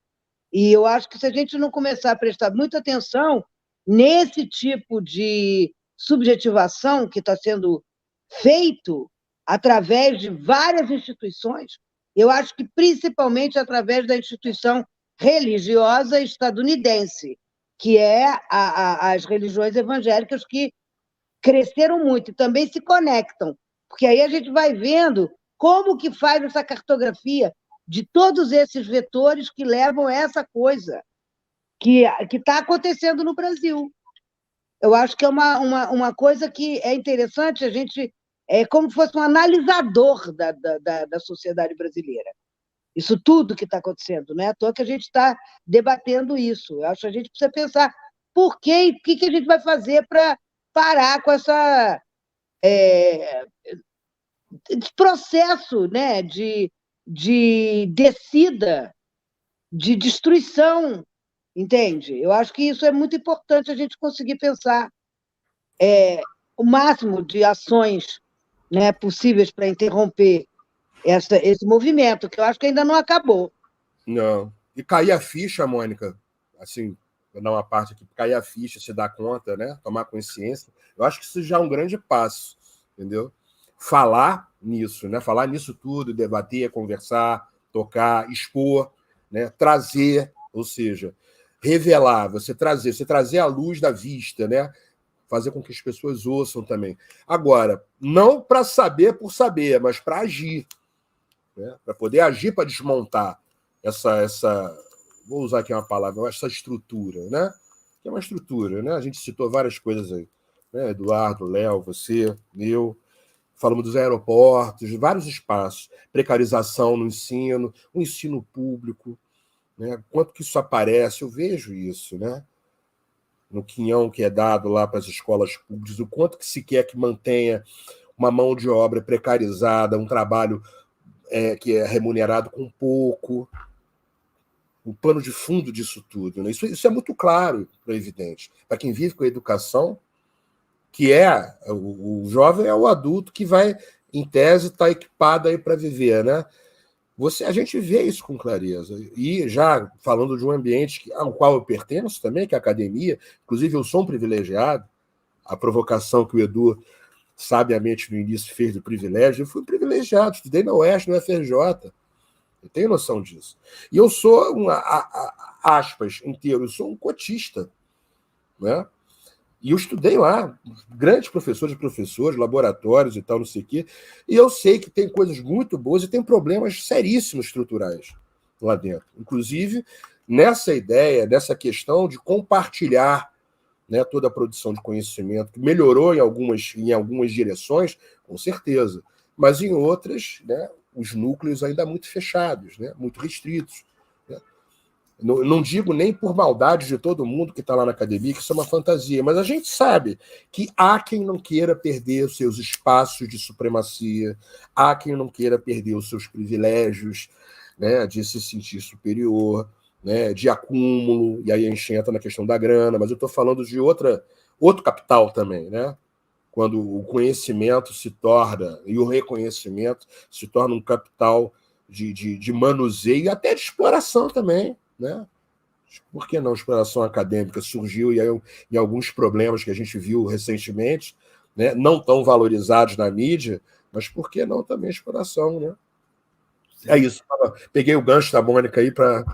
E eu acho que se a gente não começar a prestar muita atenção nesse tipo de subjetivação que está sendo feito através de várias instituições, eu acho que principalmente através da instituição religiosa estadunidense, que é as religiões evangélicas que cresceram muito e também se conectam, porque aí a gente vai vendo como que faz essa cartografia de todos esses vetores que levam a essa coisa que está acontecendo no Brasil. Eu acho que é uma coisa que é interessante, a gente é como se fosse um analisador da sociedade brasileira. Isso tudo que está acontecendo, não é à toa que a gente está debatendo isso. Eu acho que a gente precisa pensar por quê e o que a gente vai fazer para parar com essa processo, né, de descida, de destruição, entende? Eu acho que isso é muito importante a gente conseguir pensar o máximo de ações, né, possíveis para interromper esse movimento, que eu acho que ainda não acabou. Não. E cair a ficha, Mônica, assim, vou dar uma parte aqui, cair a ficha, se dar conta, né? Tomar consciência. Eu acho que isso já é um grande passo, entendeu? Falar nisso, né? Falar nisso tudo, debater, conversar, tocar, expor, né? Trazer, ou seja, revelar, você trazer à luz da vista, né? Fazer com que as pessoas ouçam também. Agora, não para saber por saber, mas para agir, né? Para poder agir, para desmontar essa, vou usar aqui uma palavra, essa estrutura, né? Que é uma estrutura, né? A gente citou várias coisas aí, né? Eduardo, Léo, você, eu, falamos dos aeroportos, de vários espaços, precarização no ensino, o ensino público, né? Quanto que isso aparece, eu vejo isso, né? No quinhão que é dado lá para as escolas públicas, o quanto que se quer que mantenha uma mão de obra precarizada, um trabalho que é remunerado com pouco, o pano de fundo disso tudo, né? Isso é muito claro, é evidente. Para quem vive com a educação, que o jovem é o adulto que vai, em tese, estar equipado aí para viver, né? A gente vê isso com clareza. E já falando de um ambiente ao qual eu pertenço também, que é a academia, inclusive eu sou um privilegiado, a provocação que o Edu sabiamente no início fez do privilégio, eu fui um privilegiado, estudei na UERJ, no FRJ, eu tenho noção disso. E eu sou, aspas, inteiro, eu sou um cotista, né? E eu estudei lá, grandes professores e professores, laboratórios e tal, não sei o quê, e eu sei que tem coisas muito boas e tem problemas seríssimos estruturais lá dentro. Inclusive, nessa ideia, nessa questão de compartilhar, né, toda a produção de conhecimento, que melhorou em algumas direções, com certeza, mas em outras, né, os núcleos ainda muito fechados, né, muito restritos. Né? Não digo nem por maldade de todo mundo que está lá na academia, que isso é uma fantasia, mas a gente sabe que há quem não queira perder os seus espaços de supremacia, há quem não queira perder os seus privilégios, né, de se sentir superior, né, de acúmulo, e aí a gente entra na questão da grana, mas eu estou falando de outro capital também, né? Quando o conhecimento se torna, e o reconhecimento se torna um capital de manuseio e até de exploração também, né? Por que não exploração acadêmica? Surgiu e aí, em alguns problemas que a gente viu recentemente, né, não tão valorizados na mídia, mas por que não também exploração, né? Sim. É isso. Peguei o gancho da Mônica aí para...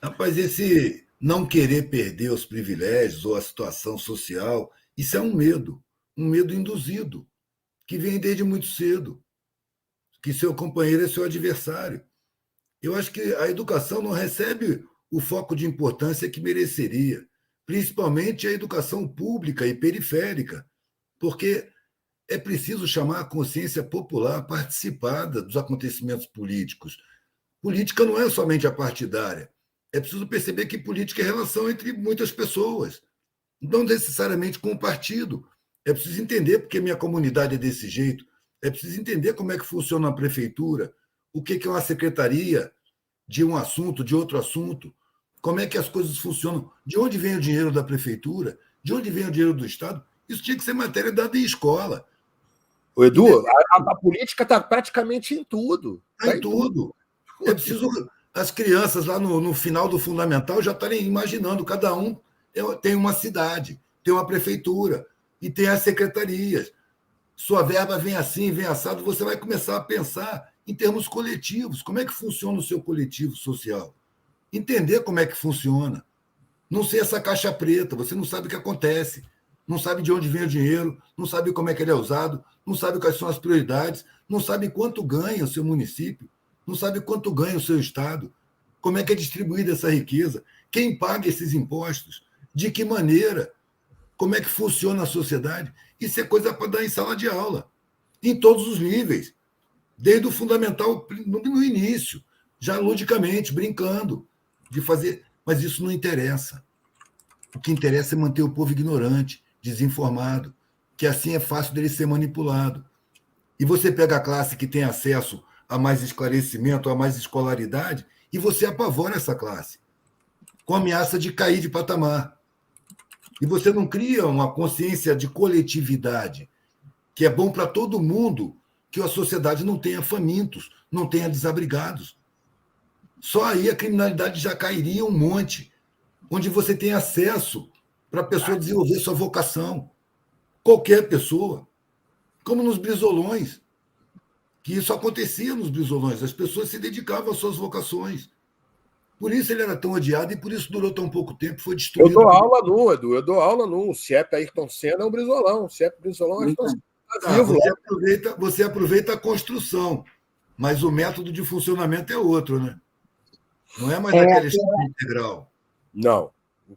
Rapaz, esse não querer perder os privilégios ou a situação social, isso é um medo induzido, que vem desde muito cedo, que seu companheiro é seu adversário. Eu acho que a educação não recebe o foco de importância que mereceria, principalmente a educação pública e periférica, porque é preciso chamar a consciência popular participada dos acontecimentos políticos. Política não é somente a partidária. É preciso perceber que política é relação entre muitas pessoas, não necessariamente com o partido. É preciso entender porque minha comunidade é desse jeito. É preciso entender como é que funciona a prefeitura, o que é uma secretaria de um assunto, de outro assunto. como é que as coisas funcionam, de onde vem o dinheiro da prefeitura, de onde vem o dinheiro do Estado. Isso tinha que ser matéria dada em escola. O Edu, a política está praticamente em tudo. Está em tudo. É preciso as crianças lá no final do fundamental já estarem imaginando, cada um tem uma cidade, tem uma prefeitura e tem as secretarias. Sua verba vem assim, vem assado, você vai começar a pensar em termos coletivos. Como é que funciona o seu coletivo social? Entender como é que funciona. Não ser essa caixa preta, você não sabe o que acontece, não sabe de onde vem o dinheiro, não sabe como é que ele é usado, não sabe quais são as prioridades, não sabe quanto ganha o seu município, não sabe quanto ganha o seu estado, como é que é distribuída essa riqueza, quem paga esses impostos, de que maneira, como é que funciona a sociedade. Isso é coisa para dar em sala de aula, em todos os níveis, desde o fundamental no início, já ludicamente, brincando, de fazer. Mas isso não interessa. O que interessa é manter o povo ignorante, desinformado, que assim é fácil dele ser manipulado. E você pega a classe que tem acesso a mais esclarecimento, a mais escolaridade, e você apavora essa classe, com ameaça de cair de patamar. E você não cria uma consciência de coletividade, que é bom para todo mundo, que a sociedade não tenha famintos, não tenha desabrigados. Só aí a criminalidade já cairia um monte, onde você tem acesso para a pessoa desenvolver sua vocação. Qualquer pessoa. Como nos brisolões, que isso acontecia nos brisolões, as pessoas se dedicavam às suas vocações. Por isso ele era tão odiado e por isso durou tão pouco tempo, foi destruído. Eu dou aula no, Edu, eu dou aula no. O CIEP Ayrton Senna é um brisolão. O CIEP Brisolão é Ayrton Senna. Você aproveita a construção, mas o método de funcionamento é outro, né? Não é mais aquela escola integral. Não.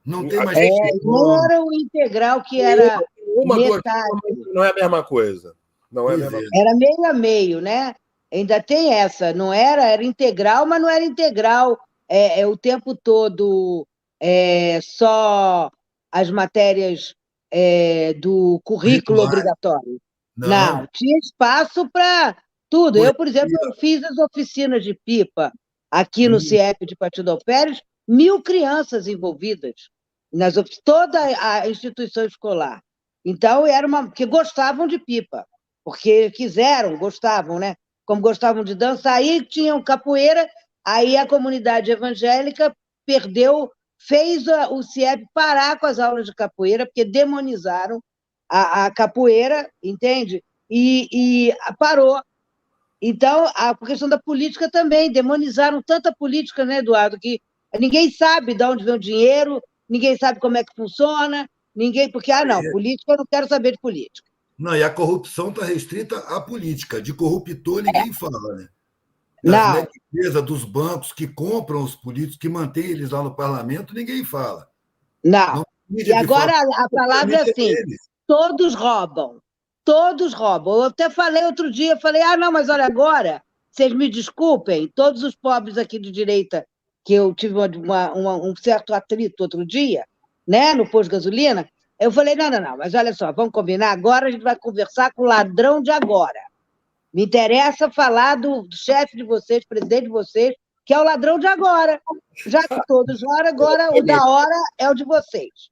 Não tem mais. Não era o integral que era metade. Não é a mesma coisa. Não é a mesma coisa. Era meio a meio, né? Ainda tem essa. Não era integral, mas não era integral o tempo todo só as matérias do currículo obrigatório. Não, tinha espaço para tudo. Eu, por exemplo, fiz as oficinas de pipa aqui no CIEP de Partido Alpérez, 1.000 crianças envolvidas, toda a instituição escolar. Então, que gostavam de pipa, porque gostavam, né? Como gostavam de dança, aí tinham capoeira, aí a comunidade evangélica fez o CIEP parar com as aulas de capoeira, porque demonizaram a capoeira, entende? E parou. Então, a questão da política também, demonizaram tanta política, né, Eduardo, que ninguém sabe de onde vem o dinheiro, ninguém sabe como é que funciona, porque, política, eu não quero saber de política. Não, e a corrupção está restrita à política, de corruptor ninguém fala, né? Das empresas, dos bancos que compram os políticos, que mantêm eles lá no parlamento, ninguém fala. Não. E agora a palavra é assim, todos roubam. Todos roubam. Eu até falei outro dia, mas olha agora, vocês me desculpem, todos os pobres aqui de direita, que eu tive um certo atrito outro dia, né, no posto de gasolina, eu falei, não, mas olha só, vamos combinar, agora a gente vai conversar com o ladrão de agora. Me interessa falar do chefe de vocês, presidente de vocês, que é o ladrão de agora. Já que todos choram, agora o da hora é o de vocês.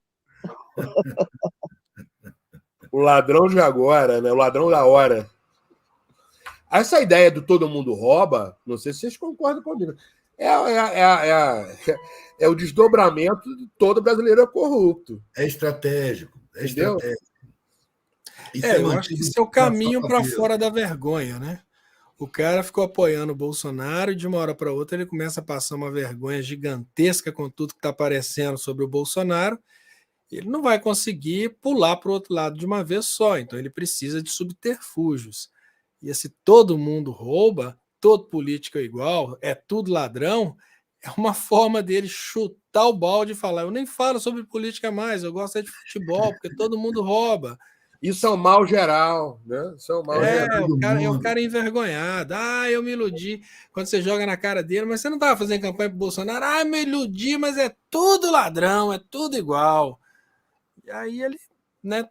O ladrão de agora, né? O ladrão da hora. Essa ideia do todo mundo rouba, não sei se vocês concordam comigo, é o desdobramento de todo brasileiro é corrupto. É estratégico. Entendeu? Eu acho que esse é o caminho para fora da vergonha, né? O cara ficou apoiando o Bolsonaro e de uma hora para outra ele começa a passar uma vergonha gigantesca com tudo que está aparecendo sobre o Bolsonaro. Ele não vai conseguir pular para o outro lado de uma vez só, então ele precisa de subterfúgios. E se todo mundo rouba, todo político é igual, é tudo ladrão, é uma forma dele chutar o balde e falar, eu nem falo sobre política mais, eu gosto de futebol, porque todo mundo rouba. Isso é um mal geral, né? Isso é um mal geral. O cara é envergonhado. Eu me iludi. Quando você joga na cara dele, mas você não estava fazendo campanha para o Bolsonaro? Me iludi, mas é tudo ladrão, é tudo igual. E aí ele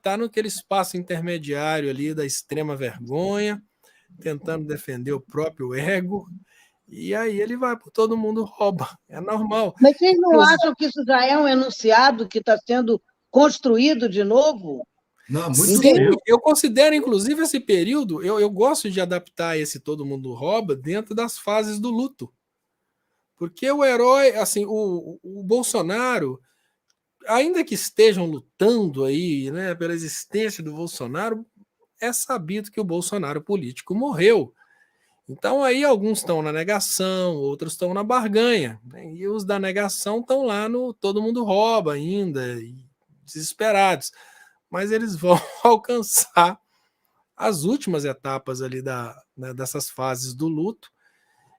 tá naquele espaço intermediário ali da extrema vergonha, tentando defender o próprio ego E aí ele vai, todo mundo rouba. É normal. Mas vocês não acham que isso já é um enunciado que está sendo construído de novo? Não, muito Sim, tempo. eu considero, inclusive, esse período, eu gosto de adaptar esse todo mundo rouba dentro das fases do luto. Porque o herói, assim, o Bolsonaro, ainda que estejam lutando aí, né, pela existência do Bolsonaro, é sabido que o Bolsonaro político morreu. Então aí alguns estão na negação, outros estão na barganha, né? E os da negação estão lá no todo mundo rouba ainda, desesperados. Mas eles vão alcançar as últimas etapas ali né, dessas fases do luto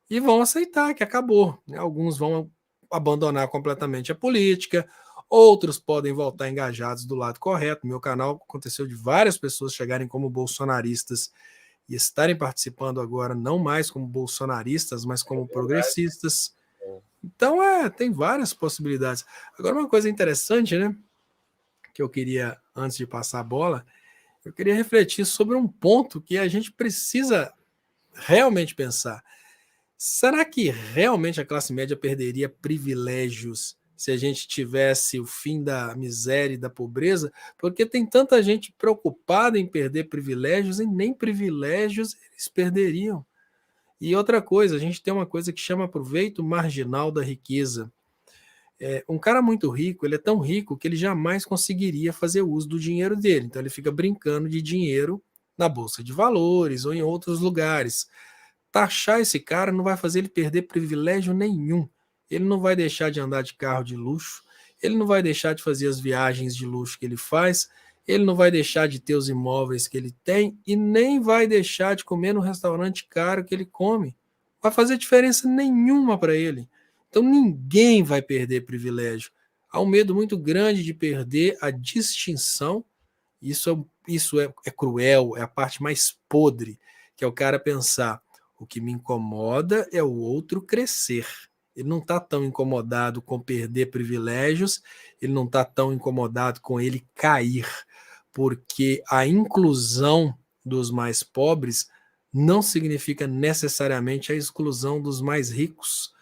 e vão aceitar que acabou. Né? Alguns vão abandonar completamente a política, outros podem voltar engajados do lado correto. No meu canal aconteceu de várias pessoas chegarem como bolsonaristas e estarem participando agora não mais como bolsonaristas, mas como progressistas. Então, tem várias possibilidades. Agora, uma coisa interessante, né, que eu queria, antes de passar a bola, eu queria refletir sobre um ponto que a gente precisa realmente pensar. Será que realmente a classe média perderia privilégios se a gente tivesse o fim da miséria e da pobreza? Porque tem tanta gente preocupada em perder privilégios e nem privilégios eles perderiam. E outra coisa, a gente tem uma coisa que chama proveito marginal da riqueza. Um cara muito rico, ele é tão rico que ele jamais conseguiria fazer uso do dinheiro dele. Então ele fica brincando de dinheiro na bolsa de valores ou em outros lugares. Taxar esse cara não vai fazer ele perder privilégio nenhum. Ele não vai deixar de andar de carro de luxo, ele não vai deixar de fazer as viagens de luxo que ele faz, ele não vai deixar de ter os imóveis que ele tem e nem vai deixar de comer no restaurante caro que ele come. Não vai fazer diferença nenhuma para ele. Então ninguém vai perder privilégio. Há um medo muito grande de perder a distinção. Isso é cruel, é a parte mais podre, que é o cara pensar: o que me incomoda é o outro crescer. Ele não está tão incomodado com perder privilégios, ele não está tão incomodado com ele cair, porque a inclusão dos mais pobres não significa necessariamente a exclusão dos mais ricos.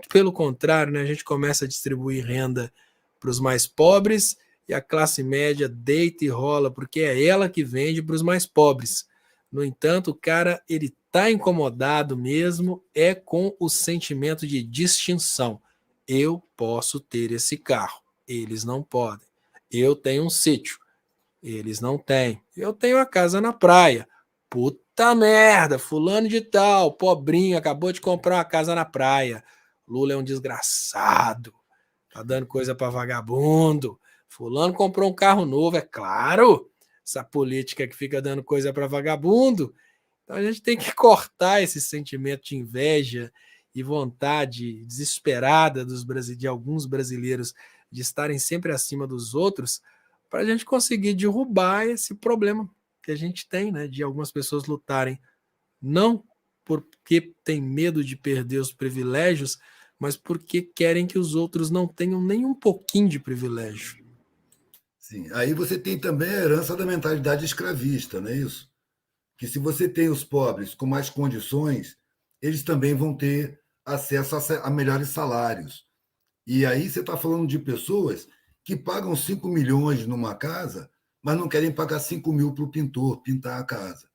Pelo contrário, né, a gente começa a distribuir renda para os mais pobres e a classe média deita e rola, porque é ela que vende para os mais pobres. No entanto, o cara ele está incomodado mesmo com o sentimento de distinção. Eu posso ter esse carro, eles não podem. Eu tenho um sítio, eles não têm. Eu tenho a casa na praia. Puta merda, fulano de tal, pobrinho, acabou de comprar uma casa na praia. Lula é um desgraçado, tá dando coisa para vagabundo. Fulano comprou um carro novo, é claro. Essa política que fica dando coisa para vagabundo. Então a gente tem que cortar esse sentimento de inveja e vontade desesperada de alguns brasileiros de estarem sempre acima dos outros, para a gente conseguir derrubar esse problema que a gente tem, né, de algumas pessoas lutarem não porque tem medo de perder os privilégios, mas porque querem que os outros não tenham nem um pouquinho de privilégio. Sim. Aí você tem também a herança da mentalidade escravista, não é isso? Que se você tem os pobres com mais condições, eles também vão ter acesso a melhores salários. E aí você está falando de pessoas que pagam 5 milhões numa casa, mas não querem pagar 5 mil para o pintor pintar a casa.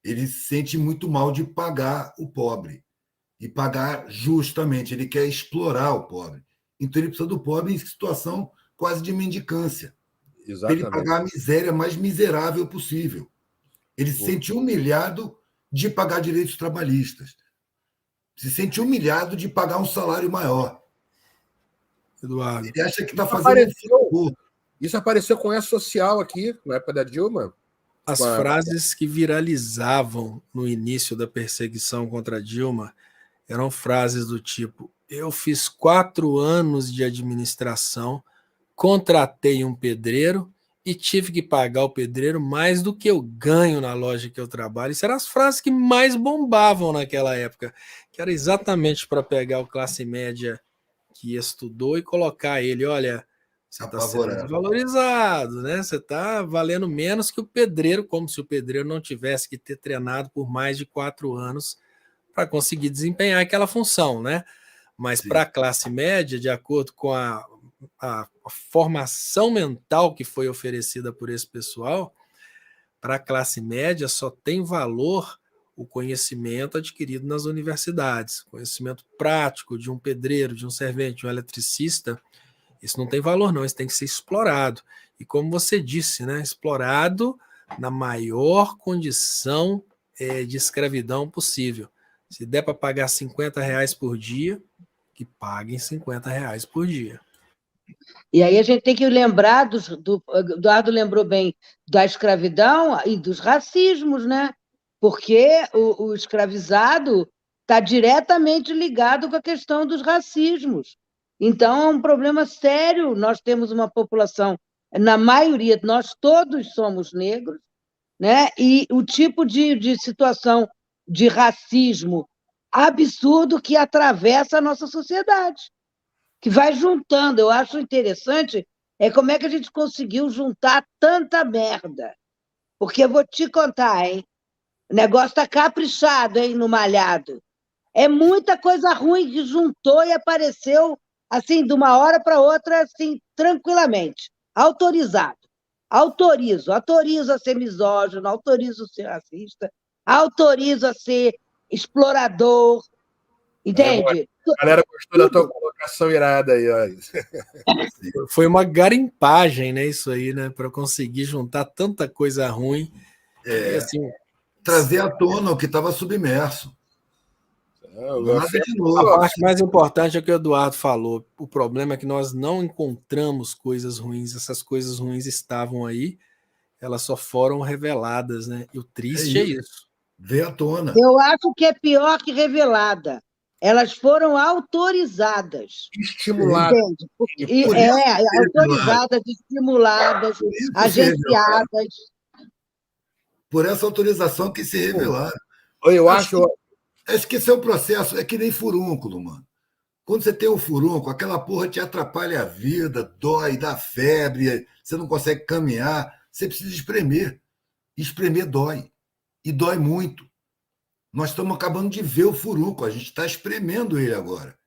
Ele se sente muito mal de pagar o pobre e pagar justamente. Ele quer explorar o pobre. Então ele precisa do pobre em situação quase de mendicância, para ele pagar a miséria mais miserável possível. Ele se sente humilhado de pagar direitos trabalhistas. Se sente humilhado de pagar um salário maior. Eduardo. Ele acha que está fazendo isso apareceu com a social aqui, na época da Dilma. As frases que viralizavam no início da perseguição contra Dilma eram frases do tipo: eu fiz 4 anos de administração, contratei um pedreiro e tive que pagar o pedreiro mais do que eu ganho na loja que eu trabalho. Isso eram as frases que mais bombavam naquela época, que era exatamente para pegar o classe média que estudou e colocar ele: olha, você está sendo desvalorizado, né? Você está valendo menos que o pedreiro, como se o pedreiro não tivesse que ter treinado por mais de 4 anos para conseguir desempenhar aquela função, né? Mas para a classe média, de acordo com a formação mental que foi oferecida por esse pessoal, para a classe média só tem valor o conhecimento adquirido nas universidades, conhecimento prático de um pedreiro, de um servente, de um eletricista. Isso não tem valor, não, isso tem que ser explorado. E como você disse, né, explorado na maior condição de escravidão possível. Se der para pagar R$50 por dia, que paguem R$50 por dia. E aí a gente tem que lembrar, Eduardo lembrou bem, da escravidão e dos racismos, né? Porque o escravizado está diretamente ligado com a questão dos racismos. Então, é um problema sério. Nós temos uma população, na maioria, nós todos somos negros, né? E o tipo de situação de racismo absurdo que atravessa a nossa sociedade, que vai juntando. Eu acho interessante como é que a gente conseguiu juntar tanta merda. Porque eu vou te contar, hein? O negócio está caprichado, hein, no Malhado. É muita coisa ruim que juntou e apareceu assim, de uma hora para outra, assim, tranquilamente. Autorizado. Autorizo a ser misógino, autorizo a ser racista, autorizo a ser explorador, entende? A galera gostou da tua colocação irada aí, ó. Foi uma garimpagem, né, isso aí, né, para conseguir juntar tanta coisa ruim. Assim, trazer à tona o que estava submerso. A parte mais importante é o que o Eduardo falou. O problema é que nós não encontramos coisas ruins. Essas coisas ruins estavam aí, elas só foram reveladas, né? E o triste é isso. Veio à tona. Eu acho que é pior que revelada. Elas foram autorizadas. Estimuladas. Autorizadas, estimuladas, agenciadas. Por essa autorização que se revelaram. Eu acho que esse é o processo, é que nem furúnculo, mano. Quando você tem um furúnculo, aquela porra te atrapalha a vida, dói, dá febre, você não consegue caminhar, você precisa espremer. Espremer dói. E dói muito. Nós estamos acabando de ver o furúnculo, a gente está espremendo ele agora.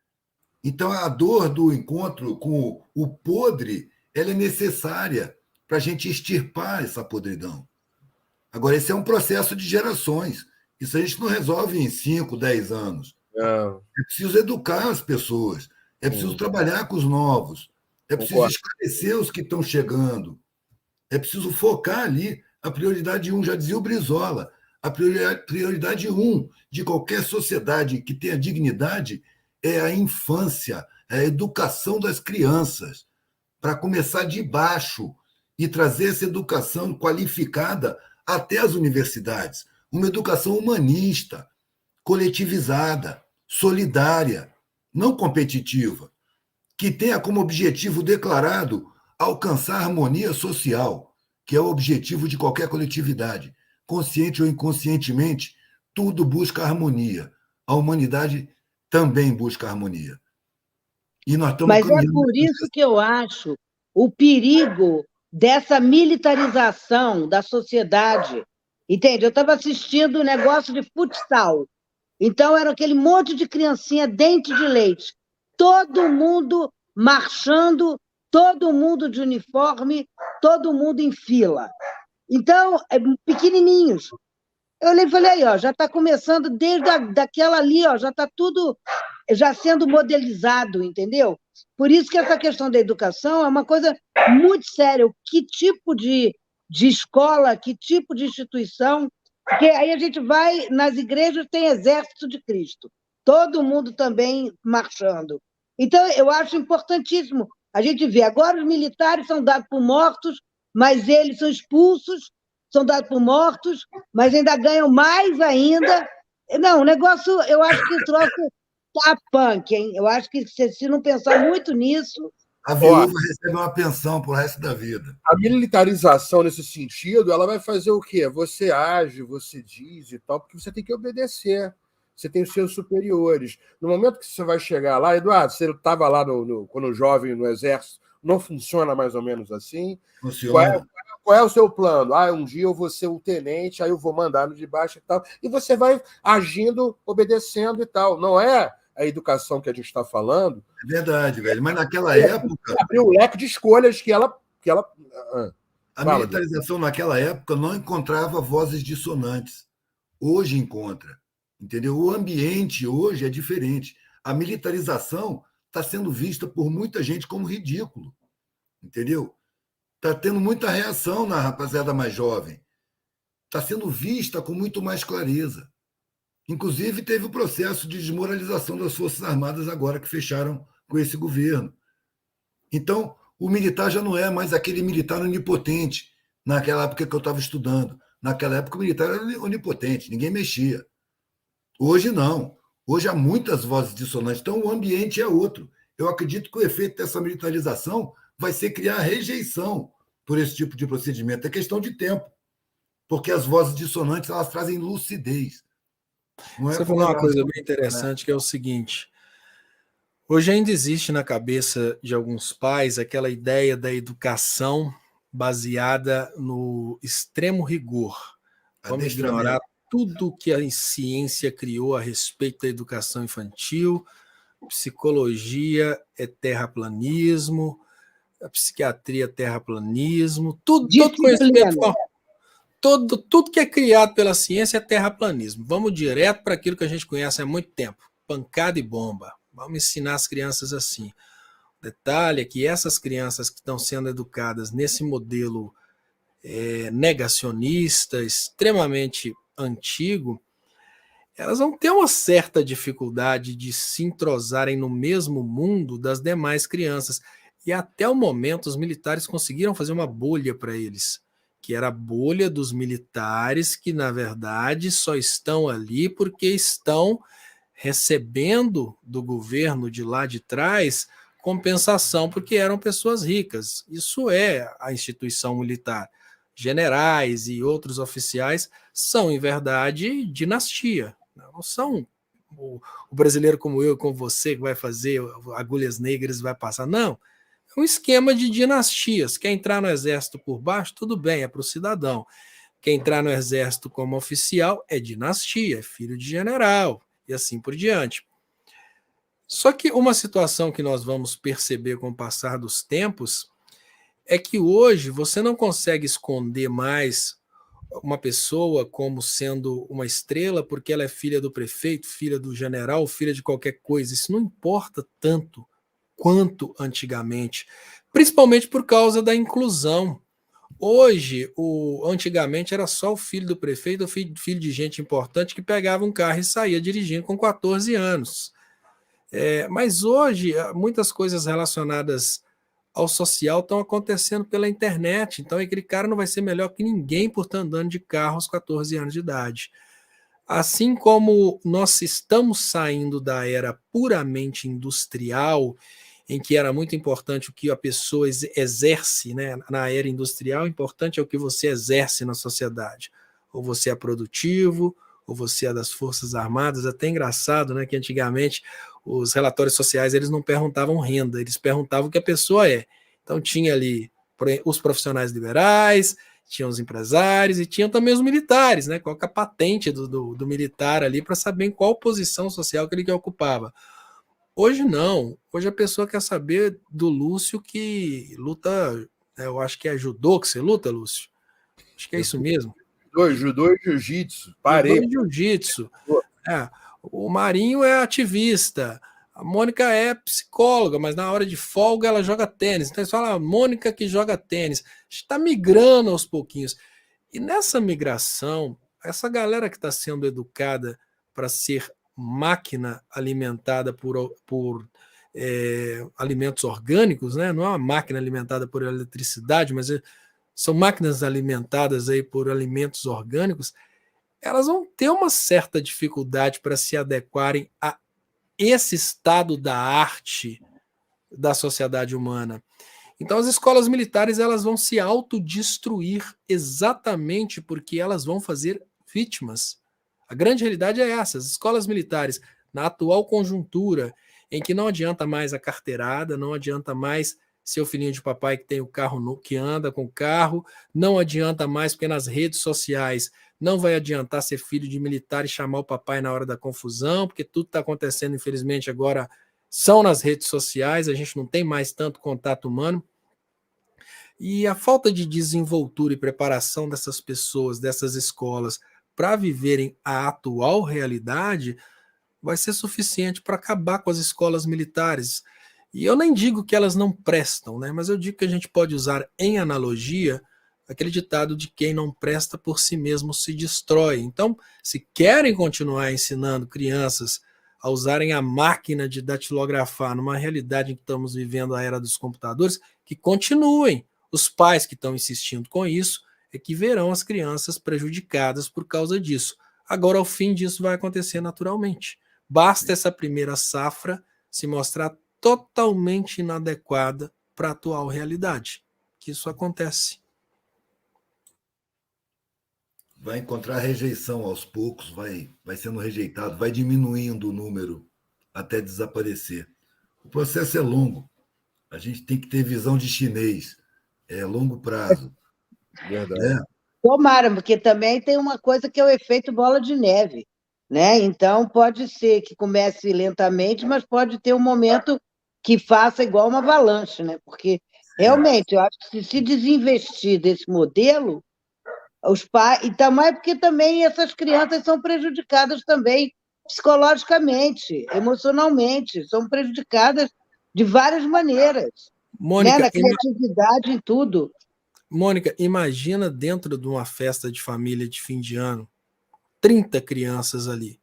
Então, a dor do encontro com o podre, ela é necessária para a gente extirpar essa podridão. Agora, esse é um processo de gerações. Isso a gente não resolve em 5, 10 anos. É preciso educar as pessoas, é preciso trabalhar com os novos, é preciso esclarecer os que estão chegando, é preciso focar ali. A prioridade 1, já dizia o Brizola, a prioridade 1 de qualquer sociedade que tenha dignidade é a infância, é a educação das crianças, para começar de baixo e trazer essa educação qualificada até as universidades. Uma educação humanista, coletivizada, solidária, não competitiva, que tenha como objetivo declarado alcançar a harmonia social, que é o objetivo de qualquer coletividade. Consciente ou inconscientemente, tudo busca harmonia. A humanidade também busca harmonia. E nós estamos Mas é por isso que eu acho o perigo dessa militarização da sociedade. Entende? Eu estava assistindo um negócio de futsal. Então, era aquele monte de criancinha dente de leite. Todo mundo marchando, todo mundo de uniforme, todo mundo em fila. Então, pequenininhos. Eu olhei e falei, ó, já está começando desde daquela ali, ó, já está tudo já sendo modelizado, entendeu? Por isso que essa questão da educação é uma coisa muito séria. Que tipo de escola, que tipo de instituição? Porque aí a gente vai, nas igrejas tem exército de Cristo, todo mundo também marchando. Então, eu acho importantíssimo a gente ver. Agora os militares são dados por mortos, mas eles são expulsos, são dados por mortos, mas ainda ganham mais ainda. Não, o negócio, eu acho que o troço tá punk, hein? Eu acho que se não pensar muito nisso... A viúva recebe uma pensão pro resto da vida. A militarização, nesse sentido, ela vai fazer o quê? Você age, você diz e tal, porque você tem que obedecer. Você tem os seus superiores. No momento que você vai chegar lá, Eduardo, você estava lá quando jovem no Exército, não funciona mais ou menos assim? Funciona. qual é o seu plano? Um dia eu vou ser um tenente, aí eu vou mandar no de baixo e tal. E você vai agindo, obedecendo e tal. Não é a educação que a gente está falando. É verdade, velho. Mas naquela época... Abriu o leque de escolhas que ela... A militarização naquela época não encontrava vozes dissonantes. Hoje encontra. Entendeu? O ambiente hoje é diferente. A militarização está sendo vista por muita gente como ridículo. Entendeu? Está tendo muita reação na rapaziada mais jovem. Está sendo vista com muito mais clareza. Inclusive, teve o processo de desmoralização das Forças Armadas agora que fecharam com esse governo. Então, o militar já não é mais aquele militar onipotente naquela época que eu estava estudando. Naquela época, o militar era onipotente, ninguém mexia. Hoje, não. Hoje há muitas vozes dissonantes. Então, o ambiente é outro. Eu acredito que o efeito dessa militarização vai ser criar rejeição por esse tipo de procedimento. É questão de tempo. Porque as vozes dissonantes elas trazem lucidez. Você falou uma coisa bem interessante, que é o seguinte: hoje ainda existe na cabeça de alguns pais aquela ideia da educação baseada no extremo rigor. Vamos ignorar tudo que a ciência criou a respeito da educação infantil, psicologia é terraplanismo, a psiquiatria é terraplanismo, todo conhecimento... Tudo que é criado pela ciência é terraplanismo. Vamos direto para aquilo que a gente conhece há muito tempo. Pancada e bomba. Vamos ensinar as crianças assim. O detalhe é que essas crianças que estão sendo educadas nesse modelo negacionista, extremamente antigo, elas vão ter uma certa dificuldade de se entrosarem no mesmo mundo das demais crianças. E até o momento os militares conseguiram fazer uma bolha para eles, que era a bolha dos militares que, na verdade, só estão ali porque estão recebendo do governo de lá de trás compensação, porque eram pessoas ricas. Isso é a instituição militar. Generais e outros oficiais são, em verdade, dinastia. Não são o brasileiro como eu, como você, que vai fazer agulhas negras e vai passar. Não. É um esquema de dinastias. Quer entrar no exército por baixo, tudo bem, é para o cidadão. Quer entrar no exército como oficial, é dinastia, é filho de general, e assim por diante. Só que uma situação que nós vamos perceber com o passar dos tempos é que hoje você não consegue esconder mais uma pessoa como sendo uma estrela porque ela é filha do prefeito, filha do general, filha de qualquer coisa. Isso não importa tanto quanto antigamente, principalmente por causa da inclusão. Hoje, antigamente era só o filho do prefeito, o filho de gente importante que pegava um carro e saía dirigindo com 14 anos. Mas hoje, muitas coisas relacionadas ao social estão acontecendo pela internet, então aquele cara não vai ser melhor que ninguém por estar andando de carro aos 14 anos de idade. Assim como nós estamos saindo da era puramente industrial, em que era muito importante o que a pessoa exerce, né? Na era industrial, o importante é o que você exerce na sociedade. Ou você é produtivo, ou você é das Forças Armadas. Até engraçado, né, que antigamente os relatórios sociais eles não perguntavam renda, eles perguntavam o que a pessoa é. Então tinha ali os profissionais liberais, tinham os empresários e tinham também os militares, né? Qual que é a patente do militar ali para saber em qual posição social que ele ocupava. Hoje não. Hoje a pessoa quer saber do Lúcio que luta, eu acho que é judô que você luta, Lúcio. Acho que é isso mesmo. Judô e jiu-jitsu. Parei. Judô e jiu-jitsu. O Marinho é ativista. A Mônica é psicóloga, mas na hora de folga ela joga tênis. Então eles falam, a Mônica que joga tênis. Está migrando aos pouquinhos. E nessa migração, essa galera que está sendo educada para ser máquina alimentada por alimentos orgânicos, né? Não é uma máquina alimentada por eletricidade, mas são máquinas alimentadas aí por alimentos orgânicos, elas vão ter uma certa dificuldade para se adequarem a esse estado da arte da sociedade humana. Então as escolas militares elas vão se autodestruir exatamente porque elas vão fazer vítimas. A grande realidade é essa, as escolas militares, na atual conjuntura, em que não adianta mais a carteirada, não adianta mais ser o filhinho de papai que tem o carro, que anda com o carro, não adianta mais, porque nas redes sociais não vai adiantar ser filho de militar e chamar o papai na hora da confusão, porque tudo está acontecendo, infelizmente, agora são nas redes sociais, a gente não tem mais tanto contato humano. E a falta de desenvoltura e preparação dessas pessoas, dessas escolas, para viverem a atual realidade, vai ser suficiente para acabar com as escolas militares. E eu nem digo que elas não prestam, né? Mas eu digo que a gente pode usar em analogia aquele ditado de quem não presta por si mesmo se destrói. Então, se querem continuar ensinando crianças a usarem a máquina de datilografar numa realidade em que estamos vivendo a era dos computadores, que continuem. Os pais que estão insistindo com isso é que verão as crianças prejudicadas por causa disso. Agora, o fim disso vai acontecer naturalmente. Basta essa primeira safra se mostrar totalmente inadequada para a atual realidade, que isso acontece. Vai encontrar rejeição aos poucos, vai sendo rejeitado, vai diminuindo o número até desaparecer. O processo é longo. A gente tem que ter visão de chinês. É longo prazo. Verdade. Né? Tomara, porque também tem uma coisa que é o efeito bola de neve, né? Então, pode ser que comece lentamente, mas pode ter um momento que faça igual uma avalanche, né? Porque, realmente, eu acho que se desinvestir desse modelo, os pais... E também porque também essas crianças são prejudicadas também psicologicamente, emocionalmente, são prejudicadas de várias maneiras, né? Mônica, Na criatividade, em tudo. Mônica, imagina dentro de uma festa de família de fim de ano, 30 crianças ali.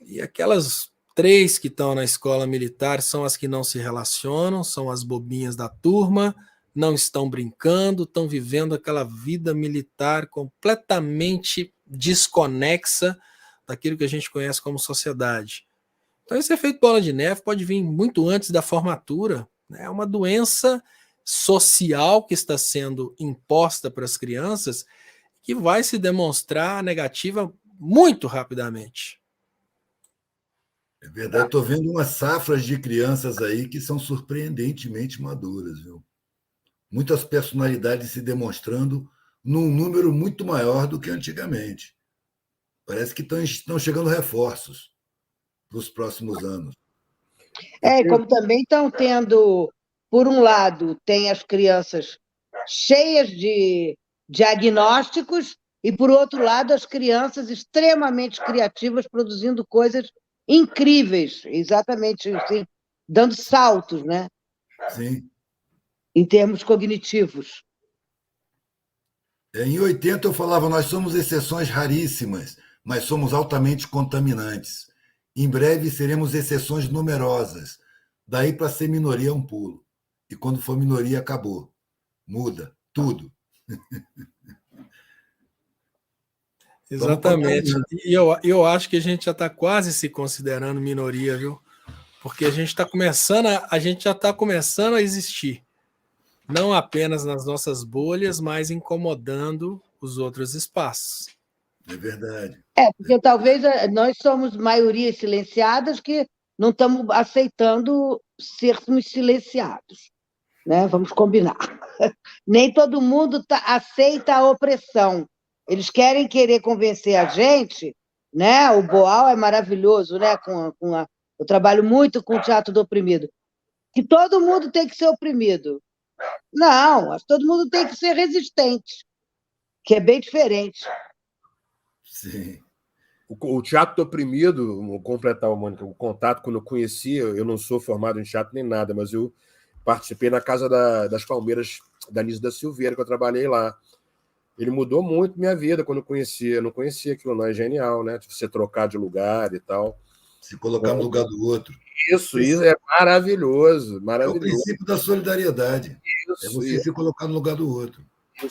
E aquelas 3 que estão na escola militar são as que não se relacionam, são as bobinhas da turma, não estão brincando, estão vivendo aquela vida militar completamente desconexa daquilo que a gente conhece como sociedade. Então esse efeito bola de neve pode vir muito antes da formatura, né? É uma doença social que está sendo imposta para as crianças que vai se demonstrar negativa muito rapidamente. É verdade, estou vendo umas safras de crianças aí que são surpreendentemente maduras, viu? Muitas personalidades se demonstrando num número muito maior do que antigamente. Parece que estão chegando reforços para os próximos anos. Como também estão tendo, por um lado, tem as crianças cheias de diagnósticos, e, por outro lado, as crianças extremamente criativas, produzindo coisas incríveis, exatamente assim, dando saltos, né? Sim. Em termos cognitivos. Em 80 eu falava, nós somos exceções raríssimas, mas somos altamente contaminantes. Em breve seremos exceções numerosas. Daí para ser minoria é um pulo. E quando for minoria, acabou. Muda tudo. Exatamente. E eu acho que a gente já está quase se considerando minoria, viu? Porque a gente está começando, a gente já está começando a existir. Não apenas nas nossas bolhas, mas incomodando os outros espaços. É verdade. Porque talvez nós somos maioria silenciadas que não estamos aceitando sermos silenciados, né? Vamos combinar. Nem todo mundo aceita a opressão. Eles querer convencer a gente, né? O Boal é maravilhoso, né? Eu trabalho muito com o teatro do oprimido. Que todo mundo tem que ser oprimido. Não, todo mundo tem que ser resistente, que é bem diferente. Sim. O teatro do oprimido, vou completar, Mônica, o contato, quando eu conheci, eu não sou formado em teatro nem nada, mas eu participei na Casa das Palmeiras da Anísio da Silveira, que eu trabalhei lá. Ele mudou muito minha vida quando eu conheci. Eu não conhecia aquilo, não. É genial, né? Você trocar de lugar e tal. Se colocar no lugar do outro. Isso é maravilhoso. Maravilhoso. É o princípio da solidariedade. É você se colocar no lugar do outro.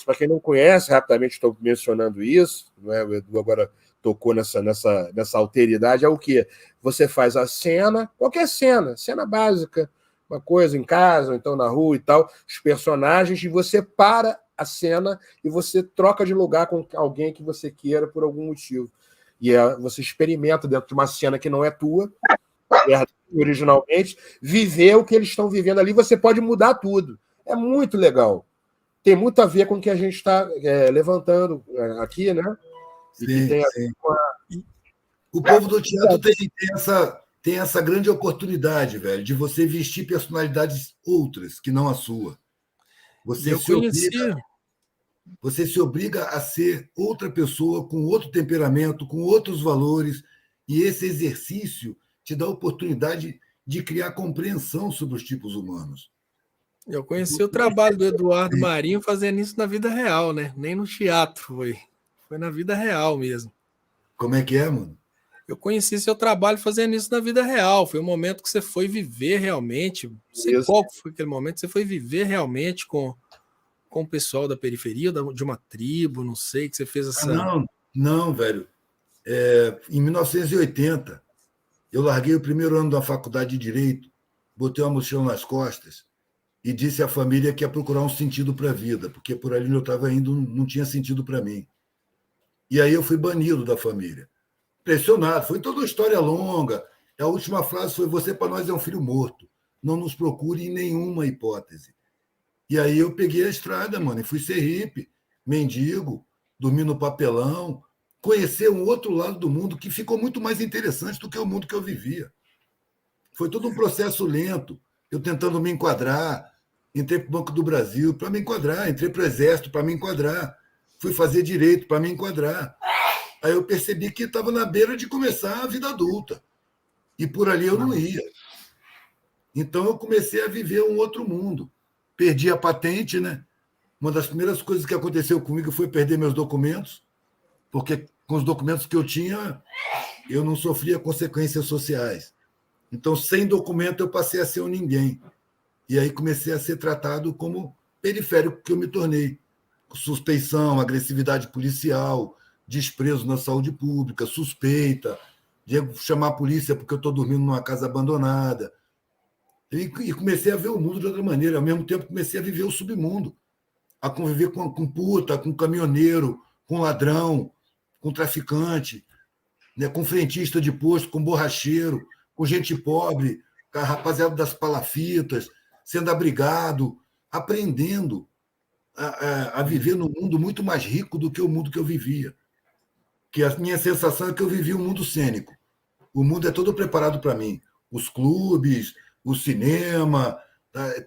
Para quem não conhece, rapidamente estou mencionando isso, não é? O Edu agora tocou nessa alteridade, é o quê? Você faz a cena, qualquer cena básica, uma coisa em casa, ou então na rua e tal, os personagens, e você para a cena e você troca de lugar com alguém que você queira por algum motivo. E você experimenta dentro de uma cena que não é tua, originalmente, viver o que eles estão vivendo ali, você pode mudar tudo. É muito legal. Tem muito a ver com o que a gente está levantando aqui, né? E que tem a ver com O povo do teatro tem essa grande oportunidade, velho, de você vestir personalidades outras que não a sua. Você se obriga a ser outra pessoa com outro temperamento, com outros valores, e esse exercício te dá a oportunidade de criar compreensão sobre os tipos humanos. Eu conheci o trabalho do Eduardo Marinho fazendo isso na vida real, né? Nem no teatro foi. Foi na vida real mesmo. Como é que é, mano? Eu conheci seu trabalho fazendo isso na vida real. Foi um momento que você foi viver realmente. Não sei qual foi aquele momento que você foi viver realmente com o pessoal da periferia, de uma tribo, não sei, que você fez essa. Não, velho. Em 1980, eu larguei o primeiro ano da faculdade de Direito, botei uma mochila nas costas e disse à família que ia procurar um sentido para a vida, porque por ali onde eu estava indo não tinha sentido para mim. E aí eu fui banido da família. Pressionado, foi toda uma história longa. A última frase foi: você para nós é um filho morto, não nos procure em nenhuma hipótese. E aí eu peguei a estrada, mano, e fui ser hippie, mendigo, dormir no papelão, conhecer um outro lado do mundo que ficou muito mais interessante do que o mundo que eu vivia. Foi todo um processo lento, eu tentando me enquadrar. Entrei para o Banco do Brasil para me enquadrar, entrei para o Exército para me enquadrar, fui fazer direito para me enquadrar. Aí eu percebi que estava na beira de começar a vida adulta. E por ali eu não ia. Então eu comecei a viver um outro mundo. Perdi a patente, né? Uma das primeiras coisas que aconteceu comigo foi perder meus documentos, porque com os documentos que eu tinha, eu não sofria consequências sociais. Então, sem documento, eu passei a ser um ninguém. E aí comecei a ser tratado como periférico, que eu me tornei. Suspeição, agressividade policial, desprezo na saúde pública, suspeita, de chamar a polícia porque eu estou dormindo numa casa abandonada. E comecei a ver o mundo de outra maneira. Ao mesmo tempo, comecei a viver o submundo, a conviver com puta, com caminhoneiro, com ladrão, com traficante, né, com frentista de posto, com borracheiro, com gente pobre, com a rapaziada das palafitas, sendo abrigado, aprendendo a viver num mundo muito mais rico do que o mundo que eu vivia. Que a minha sensação é que eu vivia um mundo cênico. O mundo é todo preparado para mim. Os clubes, o cinema,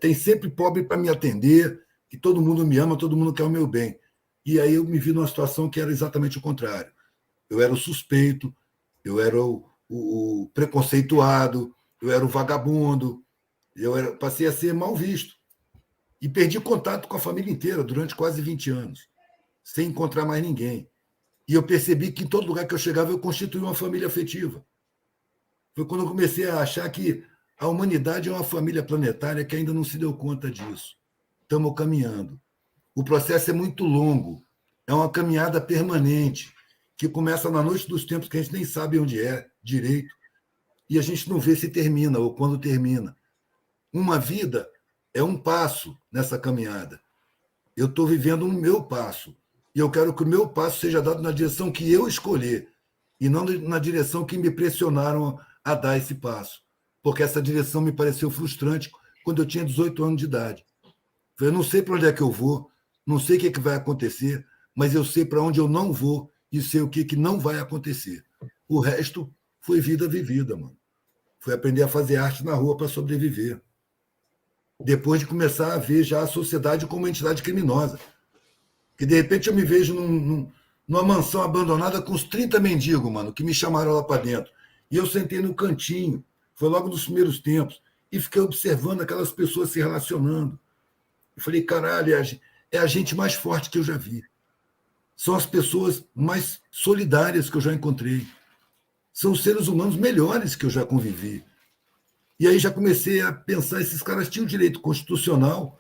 tem sempre pobre para me atender, que todo mundo me ama, todo mundo quer o meu bem. E aí eu me vi numa situação que era exatamente o contrário. Eu era o suspeito, eu era o preconceituado, eu era o vagabundo, passei a ser mal visto. E perdi contato com a família inteira durante quase 20 anos, sem encontrar mais ninguém. E eu percebi que em todo lugar que eu chegava, eu constituía uma família afetiva. Foi quando eu comecei a achar que a humanidade é uma família planetária que ainda não se deu conta disso. Estamos caminhando. O processo é muito longo, é uma caminhada permanente, que começa na noite dos tempos, que a gente nem sabe onde é direito, e a gente não vê se termina ou quando termina. Uma vida é um passo nessa caminhada. Eu estou vivendo um meu passo, e eu quero que o meu passo seja dado na direção que eu escolher, e não na direção que me pressionaram a dar esse passo, porque essa direção me pareceu frustrante quando eu tinha 18 anos de idade. Eu não sei para onde é que eu vou, não sei o que vai acontecer, mas eu sei para onde eu não vou e sei o que não vai acontecer. O resto foi vida vivida, mano. Foi aprender a fazer arte na rua para sobreviver. Depois de começar a ver já a sociedade como uma entidade criminosa. Que de repente eu me vejo numa mansão abandonada com uns 30 mendigos, mano, que me chamaram lá para dentro. E eu sentei no cantinho, foi logo nos primeiros tempos, e fiquei observando aquelas pessoas se relacionando. Eu falei, caralho, é a gente mais forte que eu já vi. São as pessoas mais solidárias que eu já encontrei. São os seres humanos melhores que eu já convivi. E aí já comecei a pensar, esses caras tinham o direito constitucional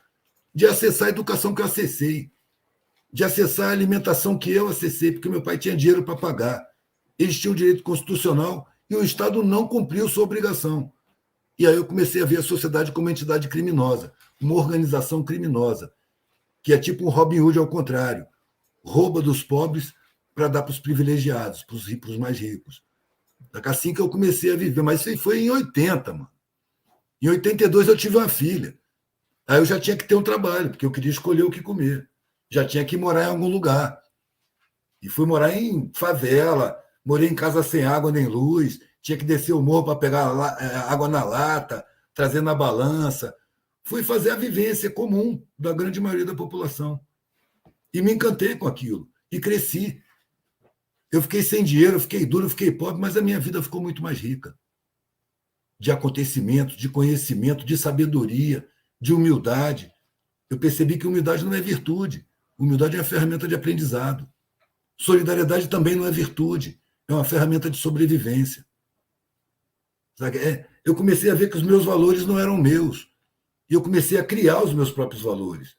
de acessar a educação que eu acessei, de acessar a alimentação que eu acessei, porque meu pai tinha dinheiro para pagar. Eles tinham o direito constitucional e o Estado não cumpriu sua obrigação. E aí eu comecei a ver a sociedade como uma entidade criminosa, uma organização criminosa, que é tipo um Robin Hood ao contrário. Rouba dos pobres para dar para os privilegiados, para os mais ricos. Assim que eu comecei a viver. Mas isso foi em 80, mano. Em 82 eu tive uma filha. Aí eu já tinha que ter um trabalho, porque eu queria escolher o que comer. Já tinha que morar em algum lugar. E fui morar em favela, morei em casa sem água nem luz, tinha que descer o morro para pegar água na lata, trazer na balança. Fui fazer a vivência comum da grande maioria da população. E me encantei com aquilo. E cresci. Eu fiquei sem dinheiro, eu fiquei duro, eu fiquei pobre, mas a minha vida ficou muito mais rica. De acontecimentos, de conhecimento, de sabedoria, de humildade. Eu percebi que humildade não é virtude. Humildade é uma ferramenta de aprendizado. Solidariedade também não é virtude. É uma ferramenta de sobrevivência. Eu comecei a ver que os meus valores não eram meus. E eu comecei a criar os meus próprios valores.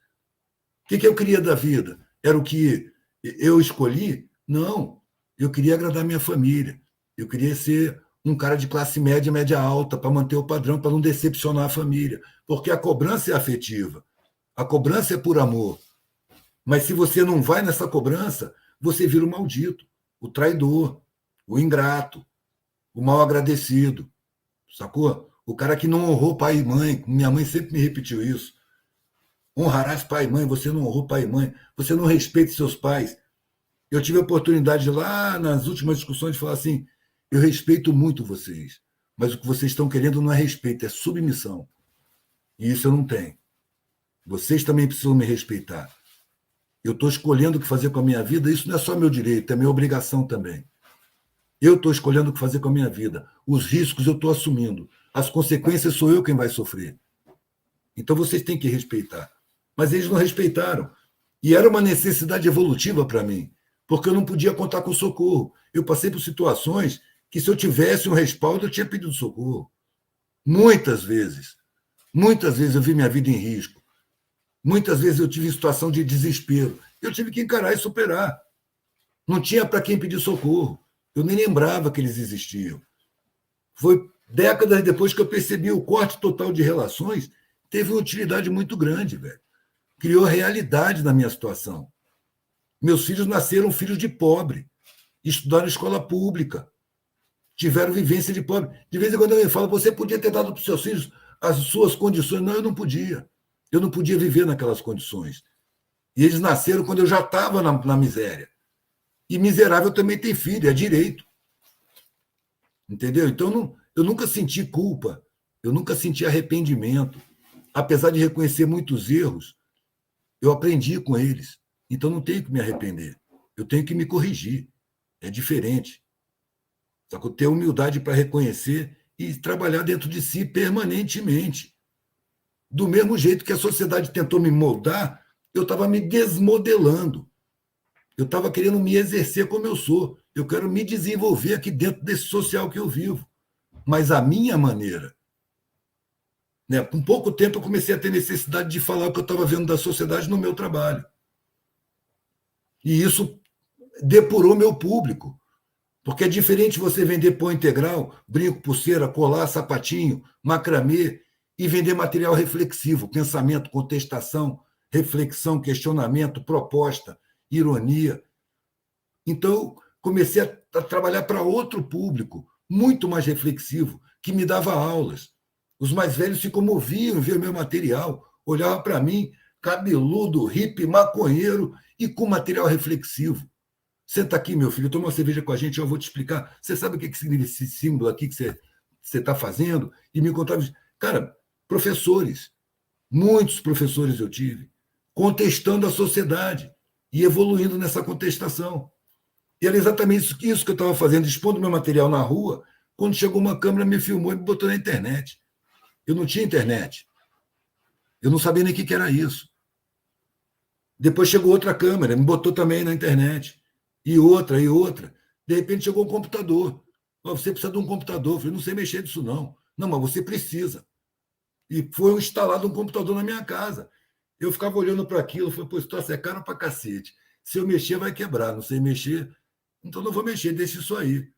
O que eu queria da vida? Era o que eu escolhi? Não. Eu queria agradar minha família. Eu queria ser um cara de classe média, média alta, para manter o padrão, para não decepcionar a família. Porque a cobrança é afetiva. A cobrança é por amor. Mas se você não vai nessa cobrança, você vira o maldito, o traidor, o ingrato, o mal agradecido. Sacou? O cara que não honrou pai e mãe. Minha mãe sempre me repetiu isso. Honrarás pai e mãe, você não honrou pai e mãe, você não respeita seus pais. Eu tive a oportunidade de lá, nas últimas discussões, de falar assim, eu respeito muito vocês, mas o que vocês estão querendo não é respeito, é submissão. E isso eu não tenho. Vocês também precisam me respeitar. Eu estou escolhendo o que fazer com a minha vida, isso não é só meu direito, é minha obrigação também. Eu estou escolhendo o que fazer com a minha vida. Os riscos eu estou assumindo. As consequências sou eu quem vai sofrer. Então vocês têm que respeitar. Mas eles não respeitaram. E era uma necessidade evolutiva para mim, porque eu não podia contar com socorro. Eu passei por situações que, se eu tivesse um respaldo, eu tinha pedido socorro. Muitas vezes. Muitas vezes eu vi minha vida em risco. Muitas vezes eu tive situação de desespero. Eu tive que encarar e superar. Não tinha para quem pedir socorro. Eu nem lembrava que eles existiam. Foi décadas depois que eu percebi o corte total de relações teve uma utilidade muito grande, velho. Criou realidade na minha situação. Meus filhos nasceram filhos de pobre, estudaram em escola pública, tiveram vivência de pobre. De vez em quando alguém fala, você podia ter dado para os seus filhos as suas condições. Não, eu não podia. Eu não podia viver naquelas condições. E eles nasceram quando eu já estava na miséria. E miserável também tem filho, é direito. Entendeu? Então, eu nunca senti culpa, eu nunca senti arrependimento. Apesar de reconhecer muitos erros, eu aprendi com eles. Então, não tenho que me arrepender. Eu tenho que me corrigir. É diferente. Só que eu tenho humildade para reconhecer e trabalhar dentro de si permanentemente. Do mesmo jeito que a sociedade tentou me moldar, eu estava me desmodelando. Eu estava querendo me exercer como eu sou. Eu quero me desenvolver aqui dentro desse social que eu vivo. Mas a minha maneira. Né? Com pouco tempo eu comecei a ter necessidade de falar o que eu estava vendo da sociedade no meu trabalho. E isso depurou meu público. Porque é diferente você vender pão integral, brinco, pulseira, colar, sapatinho, macramê, e vender material reflexivo, pensamento, contestação, reflexão, questionamento, proposta, ironia. Então, comecei a trabalhar para outro público, muito mais reflexivo, que me dava aulas. Os mais velhos se comoviam em ver meu material, olhavam para mim, cabeludo, hippie, maconheiro e com material reflexivo. Senta aqui, meu filho, toma uma cerveja com a gente, eu vou te explicar. Você sabe o que significa esse símbolo aqui que você está fazendo? E me contava. Cara, professores, muitos professores eu tive, contestando a sociedade e evoluindo nessa contestação. E era exatamente isso que eu estava fazendo, expondo meu material na rua, quando chegou uma câmera, me filmou e me botou na internet. Eu não tinha internet. Eu não sabia nem o que era isso. Depois chegou outra câmera, me botou também na internet. E outra, e outra. De repente chegou um computador. Você precisa de um computador. Eu falei, não sei mexer disso, não. Não, mas você precisa. E foi instalado um computador na minha casa. Eu ficava olhando para aquilo, falei, pô, isso é caro para cacete. Se eu mexer, vai quebrar. Não sei mexer, então não vou mexer, deixa isso aí.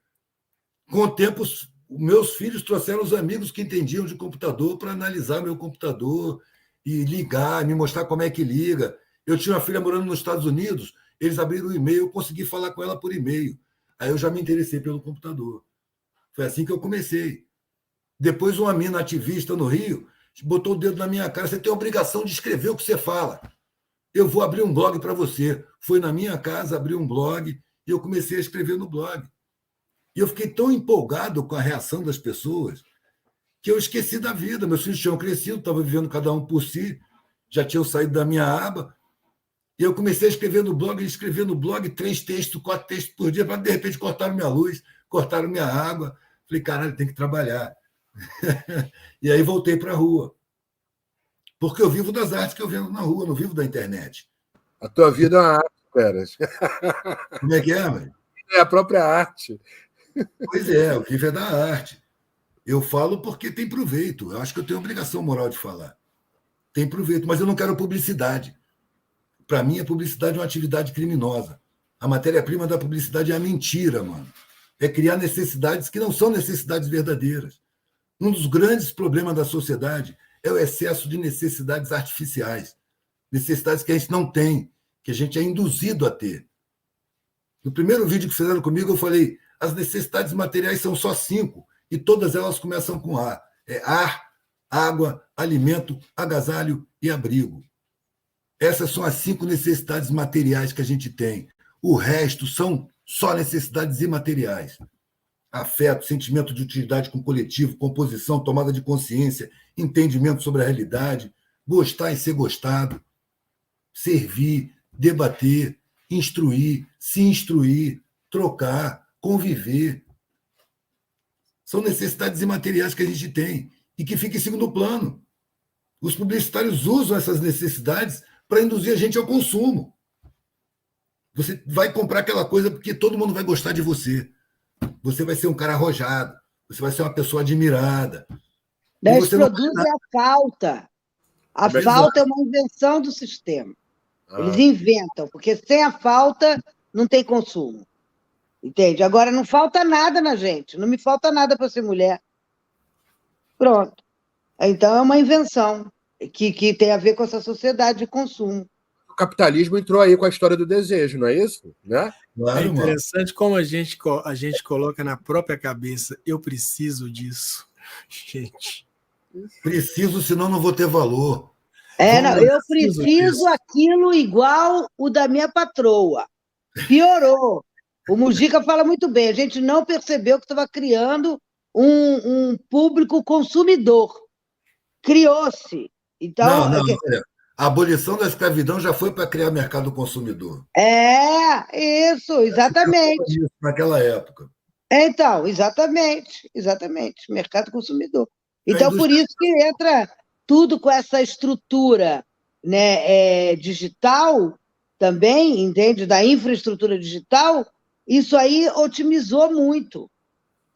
Com o tempo, meus filhos trouxeram os amigos que entendiam de computador para analisar meu computador e ligar, me mostrar como é que liga. Eu tinha uma filha morando nos Estados Unidos, eles abriram o e-mail, eu consegui falar com ela por e-mail. Aí eu já me interessei pelo computador. Foi assim que eu comecei. Depois, uma mina ativista no Rio botou o dedo na minha cara. Você tem a obrigação de escrever o que você fala. Eu vou abrir um blog para você. Foi na minha casa, abri um blog e eu comecei a escrever no blog. E eu fiquei tão empolgado com a reação das pessoas que eu esqueci da vida. Meus filhos tinham crescido, estavam vivendo cada um por si, já tinham saído da minha aba. E eu comecei a escrever no blog 3 textos, 4 textos por dia, para de repente cortaram minha luz, cortaram minha água. Falei, caralho, tem que trabalhar. E aí voltei para a rua. Porque eu vivo das artes que eu vendo na rua, não vivo da internet. A tua vida é uma arte, Peras. Como é que é, mãe? É a própria arte. Pois é, o vivo é da arte. Eu falo porque tem proveito. Eu acho que eu tenho obrigação moral de falar. Tem proveito, mas eu não quero publicidade. Para mim, a publicidade é uma atividade criminosa. A matéria-prima da publicidade é a mentira, mano. É criar necessidades que não são necessidades verdadeiras. Um dos grandes problemas da sociedade é o excesso de necessidades artificiais. Necessidades que a gente não tem, que a gente é induzido a ter. No primeiro vídeo que fizeram comigo, eu falei, as necessidades materiais são só 5, e todas elas começam com A. É ar, água, alimento, agasalho e abrigo. Essas são as 5 necessidades materiais que a gente tem. O resto são só necessidades imateriais. Afeto, sentimento de utilidade com o coletivo, composição, tomada de consciência, entendimento sobre a realidade, gostar e ser gostado, servir, debater, instruir, se instruir, trocar, conviver. São necessidades imateriais que a gente tem e que ficam em segundo plano. Os publicitários usam essas necessidades para induzir a gente ao consumo. Você vai comprar aquela coisa porque todo mundo vai gostar de você. Você vai ser um cara arrojado, você vai ser uma pessoa admirada. Eles produzem a falta. A falta é uma invenção do sistema. Eles inventam, porque sem a falta não tem consumo. Entende? Agora, não falta nada na gente. Não me falta nada para ser mulher. Pronto. Então, é uma invenção que tem a ver com essa sociedade de consumo. O capitalismo entrou aí com a história do desejo, não é isso? Né? Claro, é interessante como a gente coloca na própria cabeça, eu preciso disso. Gente. Preciso, senão não vou ter valor. Não, eu preciso aquilo igual o da minha patroa. Piorou. O Mujica fala muito bem, a gente não percebeu que estava criando um público consumidor. Criou-se. Então, não. A abolição da escravidão já foi para criar mercado consumidor. Isso, exatamente. Naquela época. Então, exatamente. Mercado consumidor. Então, por isso que entra tudo com essa estrutura, né, digital também, entende? Da infraestrutura digital, isso aí otimizou muito,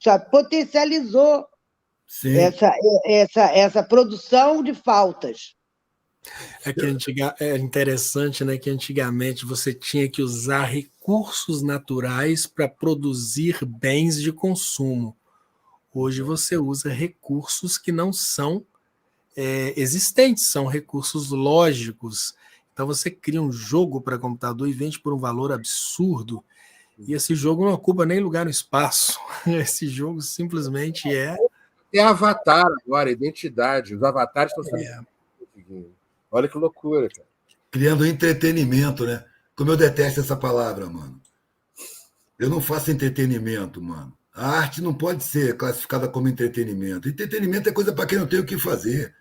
sabe? Potencializou essa produção de faltas. É interessante, né, que antigamente você tinha que usar recursos naturais para produzir bens de consumo. Hoje você usa recursos que não são existentes, são recursos lógicos. Então você cria um jogo para computador e vende por um valor absurdo, e esse jogo não ocupa nem lugar no espaço. Esse jogo simplesmente é avatar agora, identidade. Os avatares estão sendo... Olha que loucura, cara. Criando entretenimento, né? Como eu detesto essa palavra, mano. Eu não faço entretenimento, mano. A arte não pode ser classificada como entretenimento. Entretenimento é coisa para quem não tem o que fazer.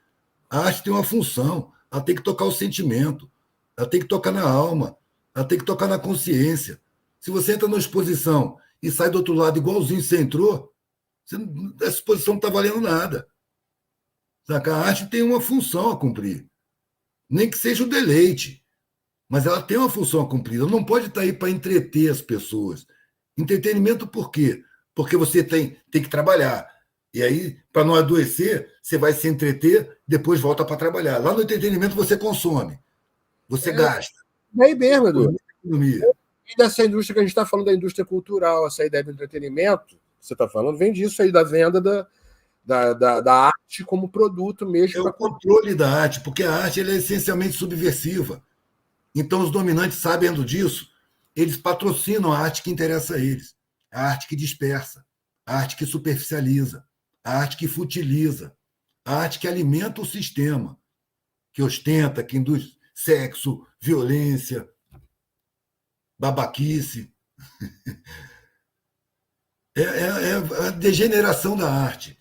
A arte tem uma função. Ela tem que tocar o sentimento. Ela tem que tocar na alma. Ela tem que tocar na consciência. Se você entra numa exposição e sai do outro lado igualzinho você entrou, essa exposição não está valendo nada. Saca? A arte tem uma função a cumprir. Nem que seja o deleite. Mas ela tem uma função a cumprir. Ela não pode estar aí para entreter as pessoas. Entretenimento por quê? Porque você tem que trabalhar. E aí, para não adoecer, você vai se entreter, depois volta para trabalhar. Lá no entretenimento você consome. Você gasta. É aí mesmo, Edu. E dessa indústria que a gente está falando, da indústria cultural, essa ideia do entretenimento, que você está falando, vem disso aí, da venda da arte como produto mesmo. É o controle da arte, porque a arte ela é essencialmente subversiva. Então, os dominantes, sabendo disso, eles patrocinam a arte que interessa a eles, a arte que dispersa, a arte que superficializa, a arte que futiliza, a arte que alimenta o sistema, que ostenta, que induz sexo, violência, babaquice. É a degeneração da arte,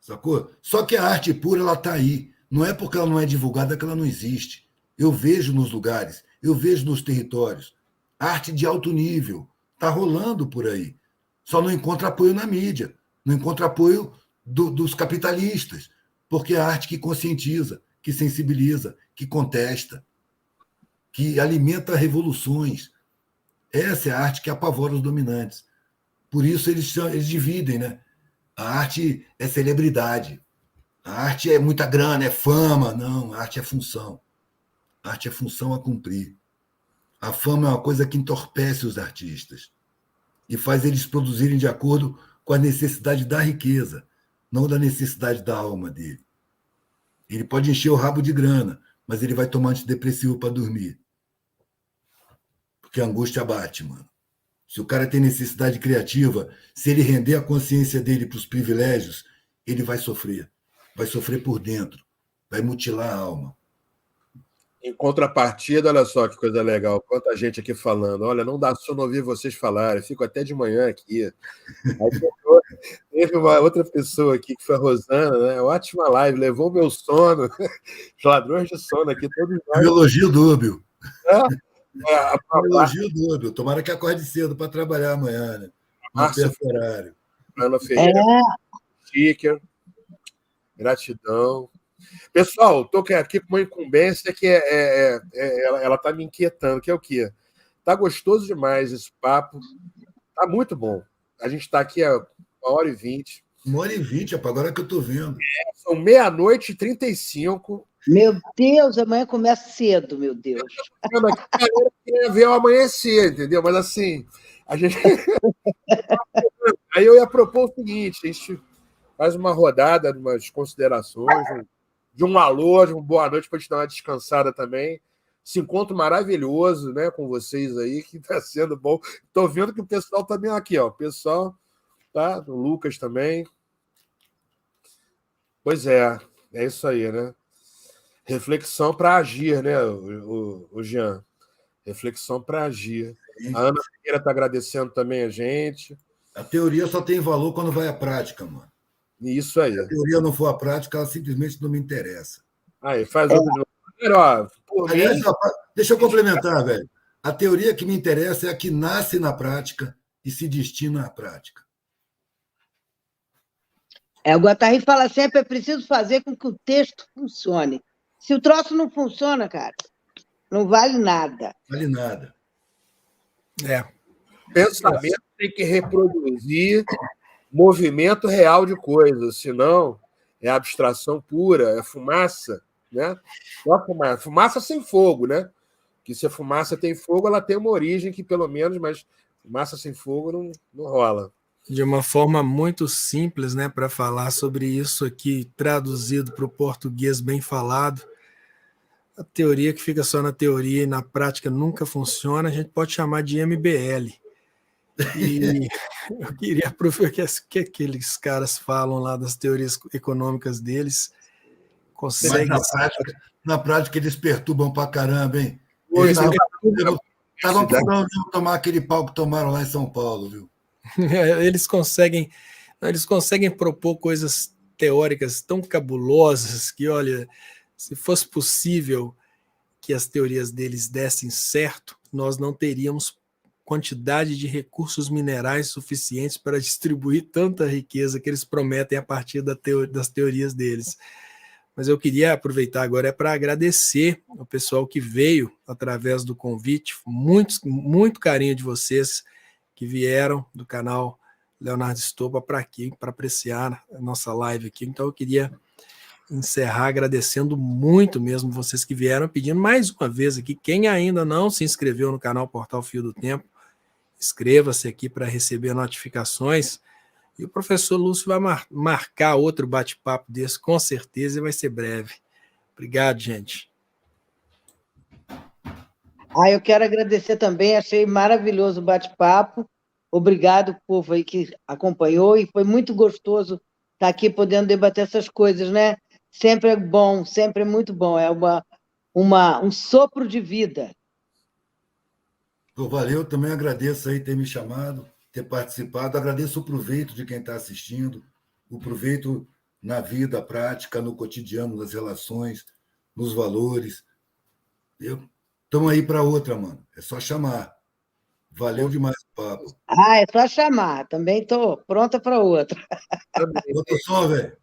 sacou? Só que a arte pura, ela está aí. Não é porque ela não é divulgada que ela não existe. Eu vejo nos lugares, eu vejo nos territórios. Arte de alto nível está rolando por aí. Só não encontra apoio na mídia, não encontra apoio dos capitalistas, porque é a arte que conscientiza, que sensibiliza, que contesta, que alimenta revoluções. Essa é a arte que apavora os dominantes. Por isso eles dividem, né? A arte é celebridade. A arte é muita grana, é fama. Não, a arte é função. A arte é função a cumprir. A fama é uma coisa que entorpece os artistas e faz eles produzirem de acordo com a necessidade da riqueza, não da necessidade da alma dele. Ele pode encher o rabo de grana, mas ele vai tomar antidepressivo para dormir. Porque a angústia bate, mano. Se o cara tem necessidade criativa, se ele render a consciência dele para os privilégios, ele vai sofrer. Vai sofrer por dentro. Vai mutilar a alma. Em contrapartida, olha só que coisa legal. Quanta gente aqui falando. Olha, não dá sono ouvir vocês falarem. Fico até de manhã aqui. Aí teve uma outra pessoa aqui, que foi a Rosana, né? Ótima live, levou meu sono. Os ladrões de sono aqui, todos nós. Um elogio dúbio. Um elogio dúbio. Tomara que acorde cedo para trabalhar amanhã, né? Não perca o horário. Ana Ferreira, sticker. Gratidão. Pessoal, estou aqui com uma incumbência que ela está me inquietando, que é o quê? Está gostoso demais esse papo. Está muito bom. A gente está aqui há 1h20. 1h20, agora que eu estou vendo. São 00:35. Meu Deus, amanhã começa cedo, meu Deus. Eu queria ver o amanhecer, entendeu? Mas assim, a gente. Aí eu ia propor o seguinte: a gente faz uma rodada, umas considerações, de um alô, de uma boa noite para a gente dar uma descansada também. Esse encontro maravilhoso, né, com vocês aí, que está sendo bom. Estou vendo que o pessoal também aqui, ó. O pessoal, tá? O Lucas também. Pois é isso aí, né? Reflexão para agir, né, o Jean? Reflexão para agir. A Ana Ferreira está agradecendo também a gente. A teoria só tem valor quando vai à prática, mano. Isso aí. Se a teoria não for à prática, ela simplesmente não me interessa. Aí, faz outro de novo. Aliás, deixa eu complementar, velho. A teoria que me interessa é a que nasce na prática e se destina à prática. O Guattari fala sempre, é preciso fazer com que o texto funcione. Se o troço não funciona, cara, não vale nada. Vale nada. Pensamento tem que reproduzir movimento real de coisas, senão é abstração pura, é fumaça, né? Não é fumaça sem fogo, né? Que se a fumaça tem fogo, ela tem uma origem que pelo menos, mas fumaça sem fogo não rola. De uma forma muito simples, né, para falar sobre isso aqui, traduzido para o português bem falado, a teoria que fica só na teoria e na prática nunca funciona, a gente pode chamar de MBL. E eu queria provar que aqueles caras falam lá das teorias econômicas deles conseguem... Na prática eles perturbam pra caramba, hein? Estavam procurando tomar aquele pau que tomaram lá em São Paulo, viu? Eles conseguem propor coisas teóricas tão cabulosas que, olha, se fosse possível que as teorias deles dessem certo, nós não teríamos quantidade de recursos minerais suficientes para distribuir tanta riqueza que eles prometem a partir das teorias deles. Mas eu queria aproveitar agora para agradecer ao pessoal que veio através do convite, muito carinho de vocês que vieram do canal Leonardo Estopa para aqui, para apreciar a nossa live aqui. Então eu queria encerrar agradecendo muito mesmo vocês que vieram, pedindo mais uma vez aqui, quem ainda não se inscreveu no canal Portal Fio do Tempo, inscreva-se aqui para receber notificações, e o professor Lúcio vai marcar outro bate-papo desse, com certeza, e vai ser breve. Obrigado, gente. Eu quero agradecer também, achei maravilhoso o bate-papo, Obrigado, povo aí que acompanhou, e foi muito gostoso estar aqui podendo debater essas coisas, né? Sempre é bom, sempre é muito bom, é um sopro de vida. Pô, valeu, também agradeço aí ter me chamado, ter participado, agradeço o proveito de quem está assistindo, o proveito na vida prática, no cotidiano, nas relações, nos valores. Estamos aí para outra, mano. É só chamar. Valeu demais o papo. Ah, é só chamar, também estou pronta para outra. Bota o som, velho.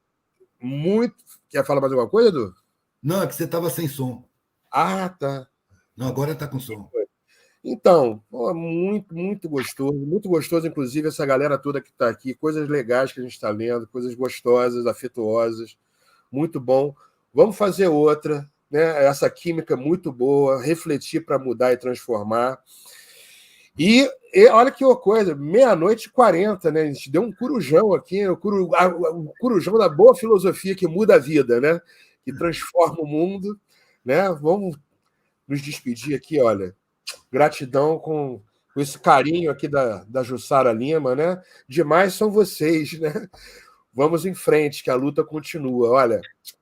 Muito. Quer falar mais alguma coisa, Edu? Não, é que você estava sem som. Ah, tá. Não, agora está com som. Então, pô, muito gostoso, inclusive, essa galera toda que está aqui, coisas legais que a gente está lendo, coisas gostosas, afetuosas, muito bom. Vamos fazer outra, né? Essa química muito boa, refletir para mudar e transformar. E olha que coisa, 00:40, né? A gente deu um corujão aqui, o corujão da boa filosofia que muda a vida, né? Que transforma o mundo, né? Vamos nos despedir aqui, olha. Gratidão com esse carinho aqui da Jussara Lima, né? Demais são vocês, né? Vamos em frente, que a luta continua. Olha,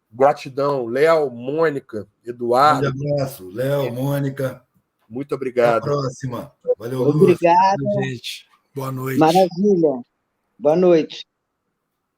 gratidão, Léo, Mônica, Eduardo. Um abraço, Léo, Mônica. Muito Até a obrigado. próxima. Valeu, Lúcio. Obrigada. Gente, boa noite. Maravilha. Boa noite.